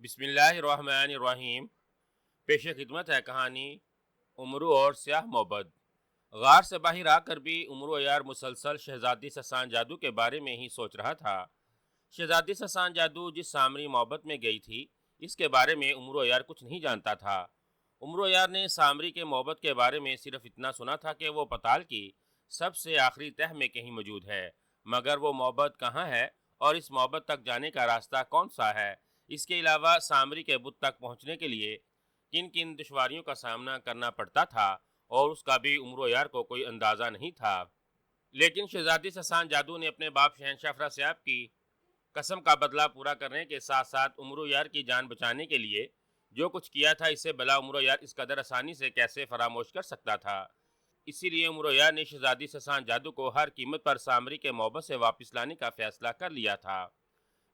بسم اللہ الرحمن الرحیم۔ پیش خدمت ہے کہانی امرو اور سیاہ محبت۔ غار سے باہر آ کر بھی امرو یار مسلسل شہزادی سسان جادو کے بارے میں ہی سوچ رہا تھا۔ شہزادی سسان جادو جس سامری محبت میں گئی تھی، اس کے بارے میں امرو یار کچھ نہیں جانتا تھا۔ امرو یار نے سامری کے محبت کے بارے میں صرف اتنا سنا تھا کہ وہ پتال کی سب سے آخری تہ میں کہیں موجود ہے، مگر وہ محبت کہاں ہے اور اس محبت تک جانے کا راستہ کون سا ہے، اس کے علاوہ سامری کے بت تک پہنچنے کے لیے کن کن دشواریوں کا سامنا کرنا پڑتا تھا، اور اس کا بھی امرو یار کو کوئی اندازہ نہیں تھا۔ لیکن شہزادی سسان جادو نے اپنے باپ شہنشاہ افراسیاب کی قسم کا بدلہ پورا کرنے کے ساتھ ساتھ امرو یار کی جان بچانے کے لیے جو کچھ کیا تھا، اسے بلا امرو یار اس قدر آسانی سے کیسے فراموش کر سکتا تھا۔ اسی لیے امرو یار نے شہزادی سسان جادو کو ہر قیمت پر سامری کے محبت سے واپس لانے کا فیصلہ کر لیا تھا۔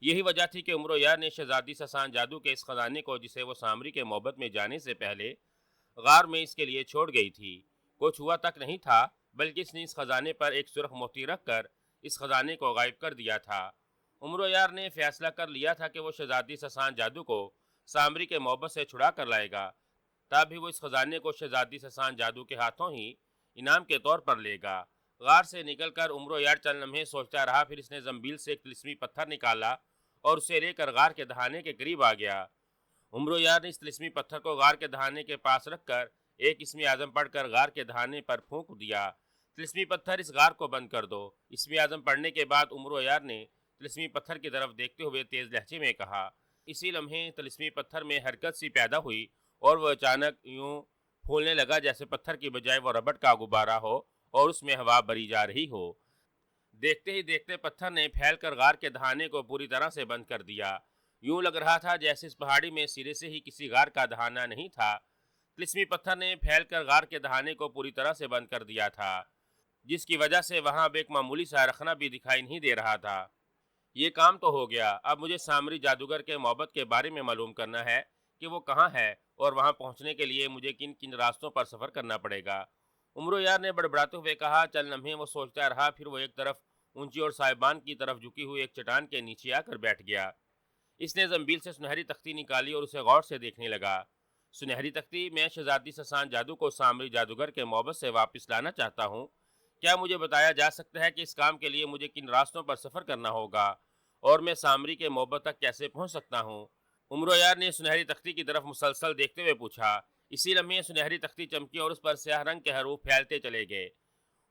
یہی وجہ تھی کہ امرو یار نے شہزادی سسان جادو کے اس خزانے کو، جسے وہ سامری کے محبت میں جانے سے پہلے غار میں اس کے لیے چھوڑ گئی تھی، کچھ ہوا تک نہیں تھا، بلکہ اس نے اس خزانے پر ایک سرخ موتی رکھ کر اس خزانے کو غائب کر دیا تھا۔ امرو یار نے فیصلہ کر لیا تھا کہ وہ شہزادی سسان جادو کو سامری کے محبت سے چھڑا کر لائے گا، تب بھی وہ اس خزانے کو شہزادی سسان جادو کے ہاتھوں ہی انعام کے طور پر لے گا۔ غار سے نکل کر امرو یار چند لمحے سوچتا رہا، پھر اس نے زنبیل سے ایک طلسمی پتھر نکالا اور اسے لے کر غار کے دہانے کے قریب آ گیا۔ امرو یار نے اس طلسمی پتھر کو غار کے دہانے کے پاس رکھ کر ایک اسم اعظم پڑھ کر غار کے دہانے پر پھونک دیا۔ طلسمی پتھر، اس غار کو بند کر دو۔ اسم اعظم پڑھنے کے بعد امرو یار نے طلسمی پتھر کی طرف دیکھتے ہوئے تیز لہجے میں کہا۔ اسی لمحے طلسمی پتھر میں حرکت سی پیدا ہوئی اور وہ اچانک یوں پھولنے لگا جیسے پتھر کی بجائے وہ ربڑ کا غبارہ ہو اور اس میں ہوا بھری جا رہی ہو۔ دیکھتے ہی دیکھتے پتھر نے پھیل کر غار کے دہانے کو پوری طرح سے بند کر دیا۔ یوں لگ رہا تھا جیسے اس پہاڑی میں سرے سے ہی کسی غار کا دہانہ نہیں تھا۔ طلسمی پتھر نے پھیل کر غار کے دہانے کو پوری طرح سے بند کر دیا تھا، جس کی وجہ سے وہاں اب ایک معمولی سا رخنہ بھی دکھائی نہیں دے رہا تھا۔ یہ کام تو ہو گیا، اب مجھے سامری جادوگر کے محبت کے بارے میں معلوم کرنا ہے کہ وہ کہاں ہے، اور وہاں پہنچنے کے لیے مجھے کن کن راستوں پر سفر کرنا پڑے گا۔ امرو یار نے بڑبڑاتے ہوئے کہا۔ چند لمحے وہ سوچتا رہا، پھر وہ ایک طرف اونچی اور صاحبان کی طرف جھکی ہوئی ایک چٹان کے نیچے آ کر بیٹھ گیا۔ اس نے زنبیل سے سنہری تختی نکالی اور اسے غور سے دیکھنے لگا۔ سنہری تختی، میں شہزادی سسان جادو کو سامری جادوگر کے محبت سے واپس لانا چاہتا ہوں۔ کیا مجھے بتایا جا سکتا ہے کہ اس کام کے لیے مجھے کن راستوں پر سفر کرنا ہوگا، اور میں سامری کے محبت تک کیسے پہنچ سکتا ہوں؟ امرو یار نے سنہری تختی کی طرف مسلسل دیکھتے ہوئے پوچھا۔ اسی لمحے سنہری تختی چمکی اور اس پر سیاہ رنگ کے حروف پھیلتے چلے گئے۔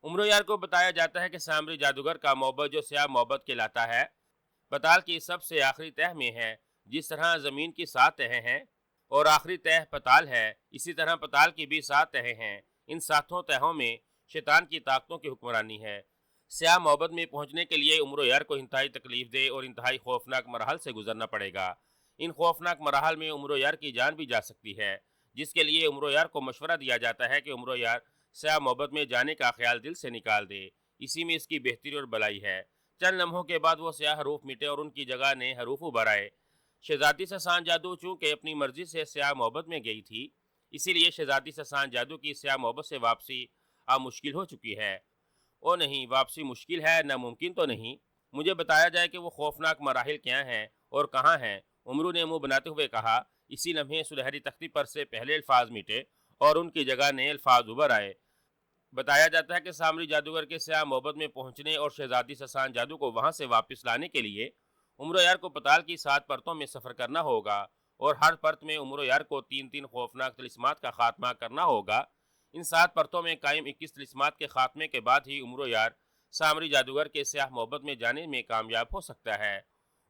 امرو یار کو بتایا جاتا ہے کہ سامری جادوگر کا محبت، جو سیاہ محبت کہلاتا ہے، پتال کی سب سے آخری تہ میں ہے۔ جس طرح زمین کی 7 تہیں ہیں اور آخری تہ پتال ہے، اسی طرح پتال کی بھی 7 تہیں ہیں۔ ان 7 تہوں میں شیطان کی طاقتوں کی حکمرانی ہے۔ سیاہ محبت میں پہنچنے کے لیے امرو یار کو انتہائی تکلیف دہ اور انتہائی خوفناک مراحل سے گزرنا پڑے گا۔ ان خوفناک مراحل میں امرو یار کی جان بھی جا سکتی ہے، جس کے لیے امرو یار کو مشورہ دیا جاتا ہے کہ امرو یار سیاہ محبت میں جانے کا خیال دل سے نکال دے، اسی میں اس کی بہتری اور بلائی ہے۔ چند لمحوں کے بعد وہ سیاہ حروف مٹے اور ان کی جگہ نئے حروف ابھر آئے۔ شہزادی سسان جادو چونکہ اپنی مرضی سے سیاہ محبت میں گئی تھی، اسی لیے شہزادی سسان جادو کی سیاہ محبت سے واپسی اب مشکل ہو چکی ہے۔ او نہیں، واپسی مشکل ہے، ناممکن تو نہیں۔ مجھے بتایا جائے کہ وہ خوفناک مراحل کیا ہیں اور کہاں ہیں، امرو نے منہ بناتے ہوئے کہا۔ اسی لمحے سنہری تختی پر سے پہلے الفاظ مٹے اور ان کی جگہ نئے الفاظ ابھر آئے۔ بتایا جاتا ہے کہ سامری جادوگر کے سیاہ محبت میں پہنچنے اور شہزادی سسان جادو کو وہاں سے واپس لانے کے لیے امرو یار کو پتال کی 7 پرتوں میں سفر کرنا ہوگا، اور ہر پرت میں امرو یار کو 3 خوفناک طلسمات کا خاتمہ کرنا ہوگا۔ ان 7 پرتوں میں قائم 21 طلسمات کے خاتمے کے بعد ہی امرو یار سامری جادوگر کے سیاہ محبت میں جانے میں کامیاب ہو سکتا ہے۔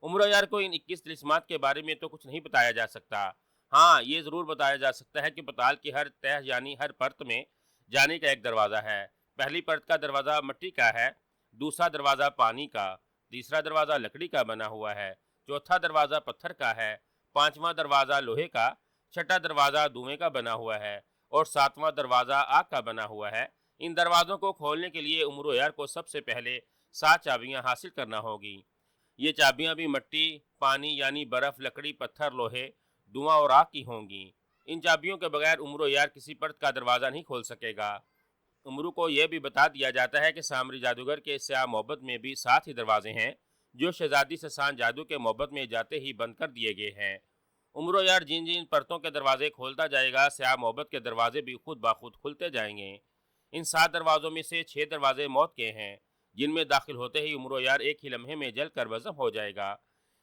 امرو یار کو ان 21 طلسمات کے بارے میں تو کچھ نہیں بتایا جا سکتا۔ ہاں، یہ ضرور بتایا جا سکتا ہے کہ پتال کی ہر تہ یعنی ہر پرت میں جانے کا ایک دروازہ ہے۔ پہلی پرت کا دروازہ مٹی کا ہے، دوسرا دروازہ پانی کا، تیسرا دروازہ لکڑی کا بنا ہوا ہے، چوتھا دروازہ پتھر کا ہے، پانچواں دروازہ لوہے کا، چھٹا دروازہ دھوئیں کا بنا ہوا ہے، اور 7واں دروازہ آگ کا بنا ہوا ہے۔ ان دروازوں کو کھولنے کے لیے امرو یار کو سب سے پہلے 7 چابیاں حاصل کرنا ہوگی۔ یہ چابیاں بھی مٹی، پانی یعنی برف، لکڑی، پتھر، لوہے، دھواں اور آگ کی ہوں گی۔ ان چابیوں کے بغیر امرو یار کسی پرت کا دروازہ نہیں کھول سکے گا۔ امرو کو یہ بھی بتا دیا جاتا ہے کہ سامری جادوگر کے سیاہ محبت میں بھی 7 ہی دروازے ہیں، جو شہزادی سسان جادو کے محبت میں جاتے ہی بند کر دیے گئے ہیں۔ عمر یار جن جن پرتوں کے دروازے کھولتا جائے گا، سیاہ محبت کے دروازے بھی خود بخود کھلتے جائیں گے۔ ان 7 دروازوں میں سے 6 دروازے موت کے ہیں، جن میں داخل ہوتے ہی عمر یار ایک ہی لمحے میں جل کر وزم ہو جائے گا۔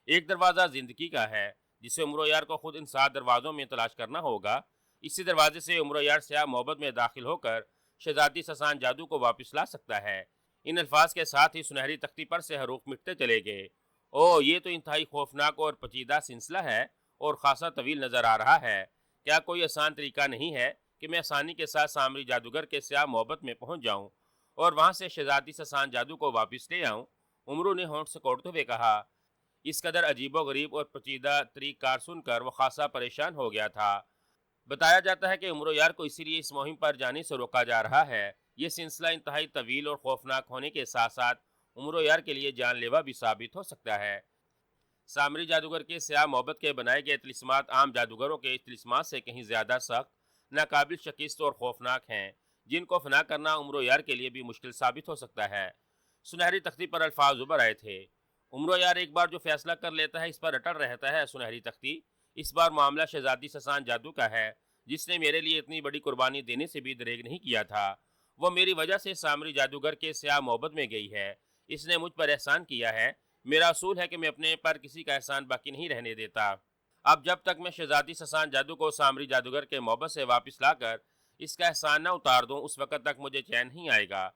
ایک دروازہ زندگی کا ہے، جسے عمر یار کو خود ان 7 دروازوں میں تلاش کرنا ہوگا۔ اسی دروازے سے عمر یار سیاہ محبت میں داخل ہو کر شہزادی سسان جادو کو واپس لا سکتا ہے۔ ان الفاظ کے ساتھ ہی سنہری تختی پر سے حروف مٹتے چلے گئے۔ او، یہ تو انتہائی خوفناک اور پیچیدہ سلسلہ ہے اور خاصا طویل نظر آ رہا ہے۔ کیا کوئی آسان طریقہ نہیں ہے کہ میں آسانی کے ساتھ سامری جادوگر کے سیاہ محبت میں پہنچ جاؤں اور وہاں سے شہزادی سسان جادو کو واپس لے آؤں؟ عمرو نے ہونٹ سکوڑتے ہوئے کہا۔ اس قدر عجیب و غریب اور پیچیدہ طریق کار سن کر وہ خاصا پریشان ہو گیا تھا۔ بتایا جاتا ہے کہ عمر یار کو اسی لیے اس مہم پر جانے سے روکا جا رہا ہے۔ یہ سلسلہ انتہائی طویل اور خوفناک ہونے کے ساتھ ساتھ عمر یار کے لیے جان لیوا بھی ثابت ہو سکتا ہے۔ سامری جادوگر کے سیاہ محبت کے بنائے گئے طلسمات عام جادوگروں کے طلسمات سے کہیں زیادہ سخت، ناقابل شکست اور خوفناک ہیں، جن کو فنا کرنا عمر یار کے لیے بھی مشکل ثابت ہو سکتا ہے۔ سنہری تختی پر الفاظ ابھر آئے تھے۔ عمر یار ایک بار جو فیصلہ کر لیتا ہے اس پر اٹل رہتا ہے سنہری تختی۔ اس بار معاملہ شہزادی سسان جادو کا ہے، جس نے میرے لیے اتنی بڑی قربانی دینے سے بھی دریغ نہیں کیا تھا۔ وہ میری وجہ سے سامری جادوگر کے سیاہ محبت میں گئی ہے۔ اس نے مجھ پر احسان کیا ہے۔ میرا اصول ہے کہ میں اپنے پر کسی کا احسان باقی نہیں رہنے دیتا۔ اب جب تک میں شہزادی سسان جادو کو سامری جادوگر کے محبت سے واپس لا کر اس کا احسان نہ اتار دوں، اس وقت تک مجھے چین نہیں آئے گا۔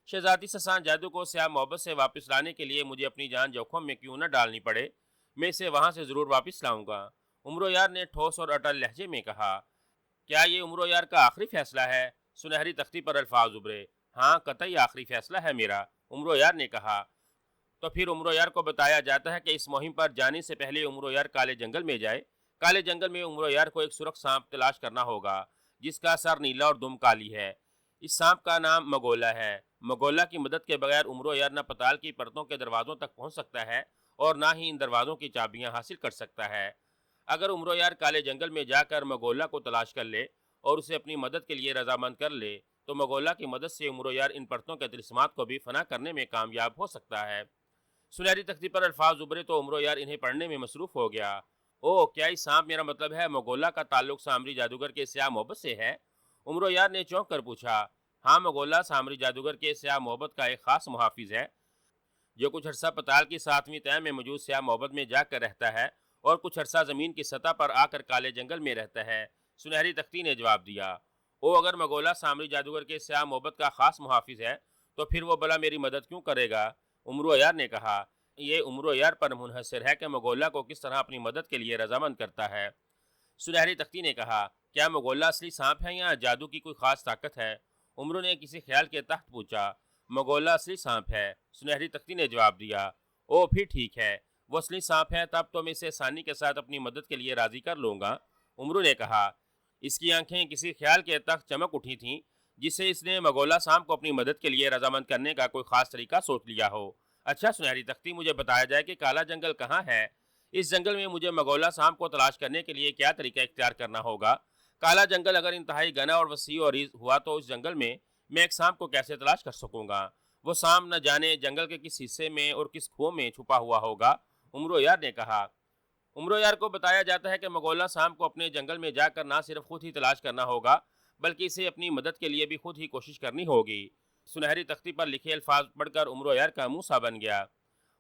شہزادی سسان جادو کو سیاہ محبت سے واپس لانے کے لیے مجھے اپنی جان جوخم میں کیوں نہ ڈالنی پڑے، میں اسے وہاں سے ضرور واپس لاؤں گا۔ عمر یار نے ٹھوس اور اٹل لہجے میں کہا۔ کیا یہ عمر یار کا آخری فیصلہ ہے؟ سنہری تختی پر الفاظ ابھرے۔ ہاں، قطعی آخری فیصلہ ہے میرا، عمر یار نے کہا۔ تو پھر عمر یار کو بتایا جاتا ہے کہ اس مہم پر جانے سے پہلے عمر یار کالے جنگل میں جائے۔ کالے جنگل میں عمر یار کو ایک سرخ سانپ تلاش کرنا ہوگا، جس کا سر نیلا اور دم کالی ہے۔ اس سانپ کا نام مگولا ہے۔ مگولا کی مدد کے بغیر عمر یار نہ پتال کی پرتوں کے دروازوں تک پہنچ سکتا ہے اور نہ ہی ان دروازوں کی چابیاں حاصل کر سکتا ہے۔ اگر عمر یار کالے جنگل میں جا کر مگولا کو تلاش کر لے اور اسے اپنی مدد کے لیے رضامند کر لے تو مگولا کی مدد سے عمر یار ان پرتوں کے طلسمات کو بھی فنا کرنے میں کامیاب ہو سکتا ہے۔ سنہری تختی پر الفاظ ابھرے تو عمر یار انہیں پڑھنے میں مصروف ہو گیا۔ او، کیا اس سانپ میرا مطلب ہے مگولا کا تعلق سامری جادوگر کے سیاہ محبت سے ہے؟ عمر یار نے چونک کر پوچھا۔ ہاں، مگولا سامری جادوگر کے سیاہ محبت کا ایک خاص محافظ ہے، جو کچھ عرصہ پتال کی 7ویں تہہ میں موجود سیاہ محبت میں جا کر رہتا ہے اور کچھ عرصہ زمین کی سطح پر آ کر کالے جنگل میں رہتا ہے، سنہری تختی نے جواب دیا۔ او، اگر مگولا سامری جادوگر کے سیاہ محبت کا خاص محافظ ہے تو پھر وہ بلا میری مدد کیوں کرے گا؟ عمر یار نے کہا۔ یہ عمر یار پر منحصر ہے کہ مگولا کو کس طرح اپنی مدد کے لیے رضامند کرتا ہے۔ سنہری تختی نے کہا۔ کیا مگولا اصلی سانپ ہے یا جادو کی کوئی خاص طاقت ہے؟ عمر نے کسی خیال کے تحت پوچھا۔ مگولا اصلی سانپ ہے، سنہری تختی نے جواب دیا۔ او، پھر ٹھیک ہے، وہ اصلی سانپ ہے، تب تو میں اسے آسانی کے ساتھ اپنی مدد کے لیے راضی کر لوں گا، عمر نے کہا۔ اس کی آنکھیں کسی خیال کے تحت چمک اٹھی تھیں، جس سے اس نے مگولا سانپ کو اپنی مدد کے لیے رضامند کرنے کا کوئی خاص طریقہ سوچ لیا ہو۔ اچھا سنہری تختی، مجھے بتایا جائے کہ کالا جنگل کہاں ہے؟ اس جنگل میں مجھے مگولا سانپ کو تلاش کرنے کے لیے کیا طریقہ اختیار کرنا ہوگا؟ کالا جنگل اگر انتہائی گھنا اور وسیع اور عریض ہوا تو اس جنگل میں ایک سانپ کو کیسے تلاش کر سکوں گا؟ وہ سانپ نہ جانے جنگل کے کس حصے میں اور کس کھو میں چھپا ہوا ہوگا، عمر یار نے کہا۔ عمر یار کو بتایا جاتا ہے کہ مگولا سانپ کو اپنے جنگل میں جا کر نہ صرف خود ہی تلاش کرنا ہوگا بلکہ اسے اپنی مدد کے لیے بھی خود ہی کوشش کرنی ہوگی۔ سنہری تختی پر لکھے الفاظ پڑھ کر عمر یار کا منہ سا بن گیا۔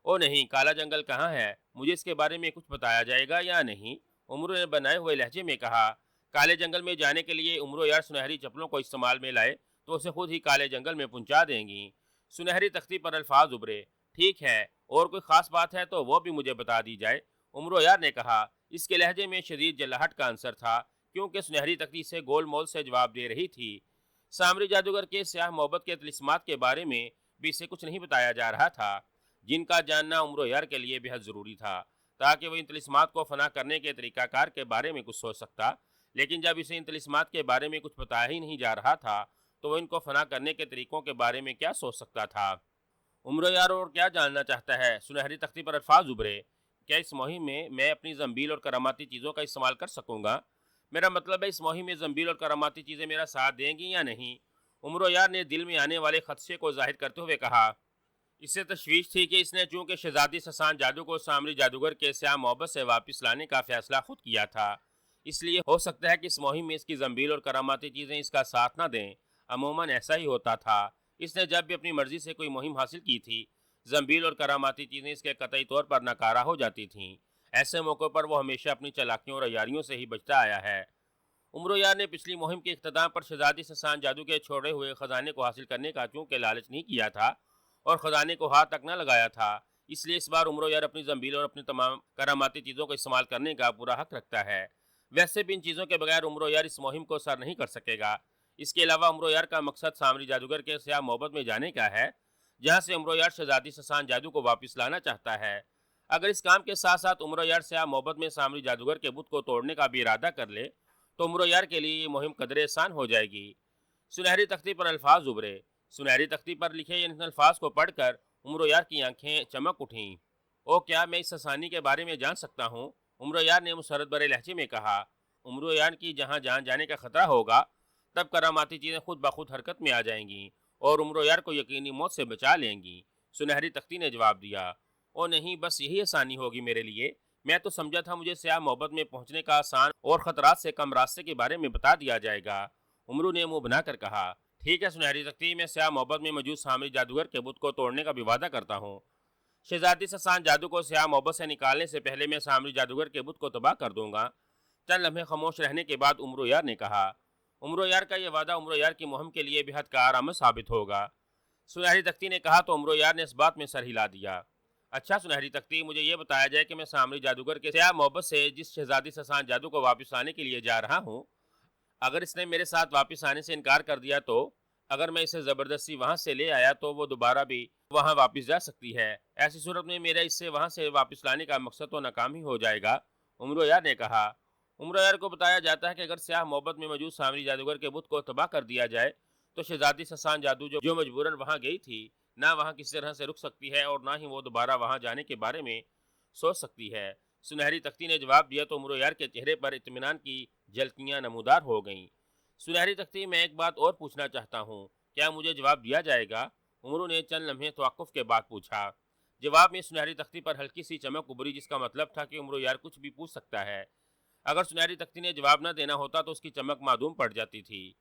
او نہیں، کالا جنگل کہاں ہے؟ مجھے اس کے بارے میں کچھ بتایا جائے گا یا نہیں؟ عمر نے بنائے ہوئے لہجے میں کہا۔ کالے جنگل میں جانے کے لیے عمر یار سنہری چپلوں کو استعمال میں لائے تو اسے خود ہی کالے جنگل میں پہنچا دیں گی۔ سنہری تختی پر الفاظ ابھرے۔ ٹھیک ہے، اور کوئی خاص بات ہے تو وہ بھی مجھے بتا دی جائے، عمر یار نے کہا۔ اس کے لہجے میں شدید جلاہٹ کا عنصر تھا، کیونکہ سنہری تختی سے گول مول سے جواب دے رہی تھی۔ سامری جادوگر کے سیاہ محبت کے طلسمات کے بارے میں بھی اسے کچھ نہیں بتایا جا رہا تھا، جن کا جاننا عمر یار کے لیے بہت ضروری تھا، تاکہ وہ ان طلسمات کو فنا کرنے کے طریقہ کار کے بارے میں کچھ سوچ سکتا۔ لیکن جب اسے ان طلسمات کے بارے میں کچھ بتایا ہی نہیں جا رہا تھا تو وہ ان کو فنا کرنے کے طریقوں کے بارے میں کیا سوچ سکتا تھا؟ عمر یار اور کیا جاننا چاہتا ہے؟ سنہری تختی پر الفاظ ابھرے۔ کیا اس مہم میں اپنی زنبیل اور کراماتی چیزوں کا استعمال کر سکوں گا؟ میرا مطلب ہے اس مہم میں زنبیل اور کراماتی چیزیں میرا ساتھ دیں گی یا نہیں؟ عمر یار نے دل میں آنے والے خدشے کو ظاہر کرتے ہوئے کہا۔ اسے تشویش تھی کہ اس نے چونکہ شہزادی سسان جادو کو سامری جادوگر کے سیاہ محبت سے واپس لانے کا فیصلہ خود کیا تھا، اس لیے ہو سکتا ہے کہ اس مہم میں اس کی زنبیل اور کراماتی چیزیں اس کا ساتھ نہ دیں۔ عموماً ایسا ہی ہوتا تھا، اس نے جب بھی اپنی مرضی سے کوئی مہم حاصل کی تھی، زنبیل اور کراماتی چیزیں اس کے قطعی طور پر ناکارہ ہو جاتی تھیں۔ ایسے موقع پر وہ ہمیشہ اپنی چالاکیوں اور عیاریوں سے ہی بچتا آیا ہے۔ امرویار نے پچھلی مہم کے اختتام پر شہزادی سسان جادو کے چھوڑے ہوئے خزانے کو حاصل کرنے کا چونکہ لالچ نہیں کیا تھا اور خزانے کو ہاتھ تک نہ لگایا تھا، اس لیے اس بار امرویار اپنی زنبیل اور اپنی تمام کراماتی چیزوں کو استعمال کرنے کا پورا حق رکھتا ہے۔ ویسے بھی ان چیزوں کے بغیر امرویار اس مہم کو سر نہیں کر سکے گا۔ اس کے علاوہ امرویار کا مقصد سامری جادوگر کے سیاہ محبت میں جانے کا ہے، جہاں سے امرویار شہزادی سسان جادو کو واپس لانا چاہتا ہے۔ اگر اس کام کے ساتھ ساتھ امرویار سیاہ محبت میں سامری جادوگر کے بت کو توڑنے کا بھی ارادہ کر لے تو امرویار کے لیے یہ مہم قدرے آسان ہو جائے گی۔ سنہری تختی پر الفاظ ابھرے۔ سنہری تختی پر لکھے ان الفاظ کو پڑھ کر امرویار کی آنکھیں چمک اٹھیں۔ او کیا میں اس سسانی کے بارے میں جان سکتا ہوں؟ امرویار نے مسرت بھرے لہجے میں کہا۔ امرویار کی جہاں جان جانے کا خطرہ ہوگا تب کراماتی چیزیں خود بخود حرکت میں آ جائیں گی اور امرویار کو یقینی موت سے بچا لیں گی۔ سنہری تختی نے جواب دیا، او نہیں، بس یہی آسانی ہوگی میرے لیے۔ میں تو سمجھا تھا مجھے سیاہ محبت میں پہنچنے کا آسان اور خطرات سے کم راستے کے بارے میں بتا دیا جائے گا۔ امرو نے منہ بنا کر کہا، ٹھیک ہے سنہری تختی، میں سیاہ محبت میں موجود سامری جادوگر کے بت کو توڑنے کا بھی وعدہ کرتا ہوں۔ شہزادی سسان جادو کو سیاہ محبت سے نکالنے سے پہلے میں سامری جادوگر کے بت کو تباہ کر دوں گا۔ چند لمحے خاموش رہنے کے بعد امرویار نے کہا۔ امرویار کا یہ وعدہ امرویار کی مہم کے لیے بے حد کارآمد ثابت ہوگا۔ سنہری تختی نے کہا تو امرویار نے اس بات میں سر ہلا دیا۔ اچھا سنہری تختی، مجھے یہ بتایا جائے کہ میں سامری جادوگر کے سیاہ محبت سے جس شہزادی سسان جادو کو واپس لانے کے لیے جا رہا ہوں، اگر اس نے میرے ساتھ واپس آنے سے انکار کر دیا تو اگر میں اسے زبردستی وہاں سے لے آیا تو وہ دوبارہ بھی وہاں واپس جا سکتی ہے۔ ایسی صورت میں میرا اس سے وہاں سے واپس لانے کا مقصد تو ناکام ہی ہو جائے گا، امرویار نے کہا۔ امرویار کو بتایا جاتا ہے کہ اگر سیاہ محبت میں موجود سامری جادوگر کے بت کو تباہ کر دیا جائے تو شہزادی سسان جادو جو مجبوراً وہاں گئی تھی نہ وہاں کسی طرح سے رک سکتی ہے اور نہ ہی وہ دوبارہ وہاں جانے کے بارے میں سوچ سکتی ہے۔ سنہری تختی نے جواب دیا تو امرویار کے چہرے پر اطمینان کی جھلکیاں نمودار ہو گئیں۔ سنہری تختی، میں ایک بات اور پوچھنا چاہتا ہوں، کیا مجھے جواب دیا جائے گا؟ امرو نے چند لمحے توقف کے بعد پوچھا۔ جواب میں سنہری تختی پر ہلکی سی چمک ابھری، جس کا مطلب تھا کہ امرویار کچھ بھی پوچھ سکتا ہے۔ اگر سنہری تختی نے جواب نہ دینا ہوتا تو اس کی چمک معدوم پڑ جاتی تھی۔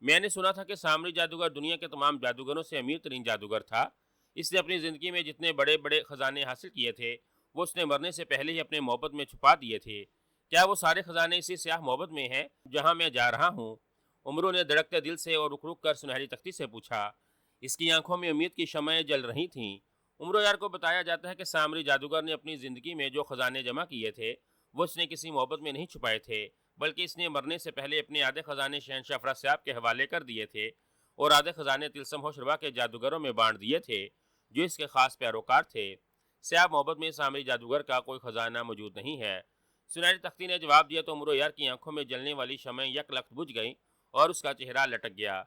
میں نے سنا تھا کہ سامری جادوگر دنیا کے تمام جادوگروں سے امیر ترین جادوگر تھا۔ اس نے اپنی زندگی میں جتنے بڑے بڑے خزانے حاصل کیے تھے وہ اس نے مرنے سے پہلے ہی اپنے محبت میں چھپا دیے تھے۔ کیا وہ سارے خزانے اسی سیاہ محبت میں ہیں جہاں میں جا رہا ہوں؟ امرو نے دھڑکتے دل سے اور رک رک کر سنہری تختی سے پوچھا۔ اس کی آنکھوں میں امید کی شمعیں جل رہی تھیں۔ امرویار کو بتایا جاتا ہے کہ سامری جادوگر نے اپنی زندگی میں جو خزانے جمع کیے تھے وہ اس نے کسی محبت میں نہیں چھپائے تھے، بلکہ اس نے مرنے سے پہلے اپنے آدھے خزانے شہنشاہ افراسیاب کے حوالے کر دیے تھے اور آدھے خزانے طلسم ہوشربا کے جادوگروں میں بانٹ دیے تھے جو اس کے خاص پیروکار تھے۔ سیاہ محبت میں سامری جادوگر کا کوئی خزانہ موجود نہیں ہے۔ سنہری تختی نے جواب دیا تو امرویار کی آنکھوں میں جلنے والی شمعیں یک لخت بجھ گئیں اور اس کا چہرہ لٹک گیا۔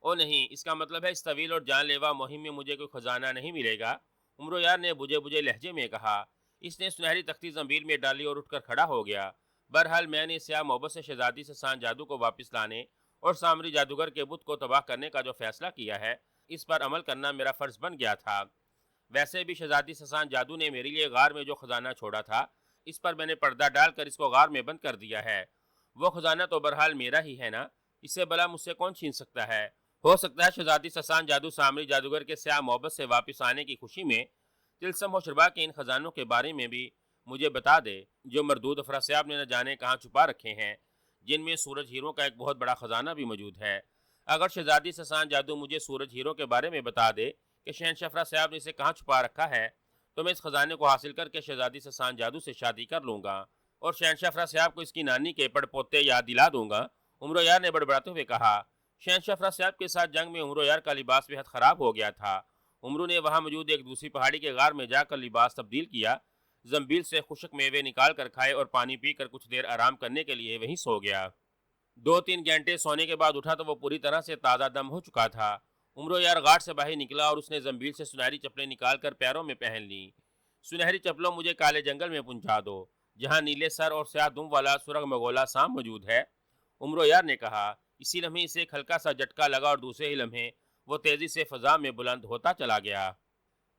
او نہیں، اس کا مطلب ہے اس طویل اور جان لیوا مہم میں مجھے کوئی خزانہ نہیں ملے گا، امرویار نے بجھے بجھے لہجے میں کہا۔ اس نے سنہری تختی زنبیل میں ڈالی اور اٹھ کر کھڑا ہو گیا۔ بہرحال میں نے سیاہ محبت سے شہزادی سسان جادو کو واپس لانے اور سامری جادوگر کے بت کو تباہ کرنے کا جو فیصلہ کیا ہے اس پر عمل کرنا میرا فرض بن گیا تھا۔ ویسے بھی شہزادی سسان جادو نے میرے لیے غار میں جو خزانہ چھوڑا تھا اس پر میں نے پردہ ڈال کر اس کو غار میں بند کر دیا ہے۔ وہ خزانہ تو بہرحال میرا ہی ہے نا، اس سے بھلا مجھ سے کون چھین سکتا ہے؟ ہو سکتا ہے شہزادی سسان جادو سامری جادوگر کے سیاہ محبت سے واپس آنے کی خوشی میں طلسم ہوشربا کے ان خزانوں کے بارے میں بھی مجھے بتا دے جو مردود افراسیاب نے نہ جانے کہاں چھپا رکھے ہیں، جن میں سورج ہیروں کا ایک بہت بڑا خزانہ بھی موجود ہے۔ اگر شہزادی سسان جادو مجھے سورج ہیروں کے بارے میں بتا دے کہ شہنشاہ افراسیاب نے اسے کہاں چھپا رکھا ہے تو میں اس خزانے کو حاصل کر کے شہزادی سسان جادو سے شادی کر لوں گا اور شہنشاہ افراسیاب کو اس کی نانی کے پڑ پوتے یاد دلا دوں گا، امرویار نے بڑبڑاتے ہوئے کہا۔ شہنشاہ افراسیاب کے ساتھ جنگ میں امرویار کا لباس بے حد خراب ہو گیا تھا۔ امرو نے وہاں موجود ایک دوسری پہاڑی کے غار میں جا کر لباس تبدیل کیا، زنبیل سے خشک میوے نکال کر کھائے اور پانی پی کر کچھ دیر آرام کرنے کے لیے وہیں سو گیا۔ 2-3 گھنٹے سونے کے بعد اٹھا تو وہ پوری طرح سے تازہ دم ہو چکا تھا۔ امرویار غار سے باہر نکلا اور اس نے زنبیل سے سنہری چپلیں نکال کر پیروں میں پہن لیں۔ سنہری چپلوں مجھے کالے جنگل میں پہنچا دو جہاں نیلے سر اور سیاہ دم والا سرخ مگولا سام موجود ہے، امرویار نے کہا۔ اسی لمحے اسے ایک ہلکا سا جھٹکا لگا اور دوسرے ہی لمحے وہ تیزی سے فضا میں بلند ہوتا چلا گیا۔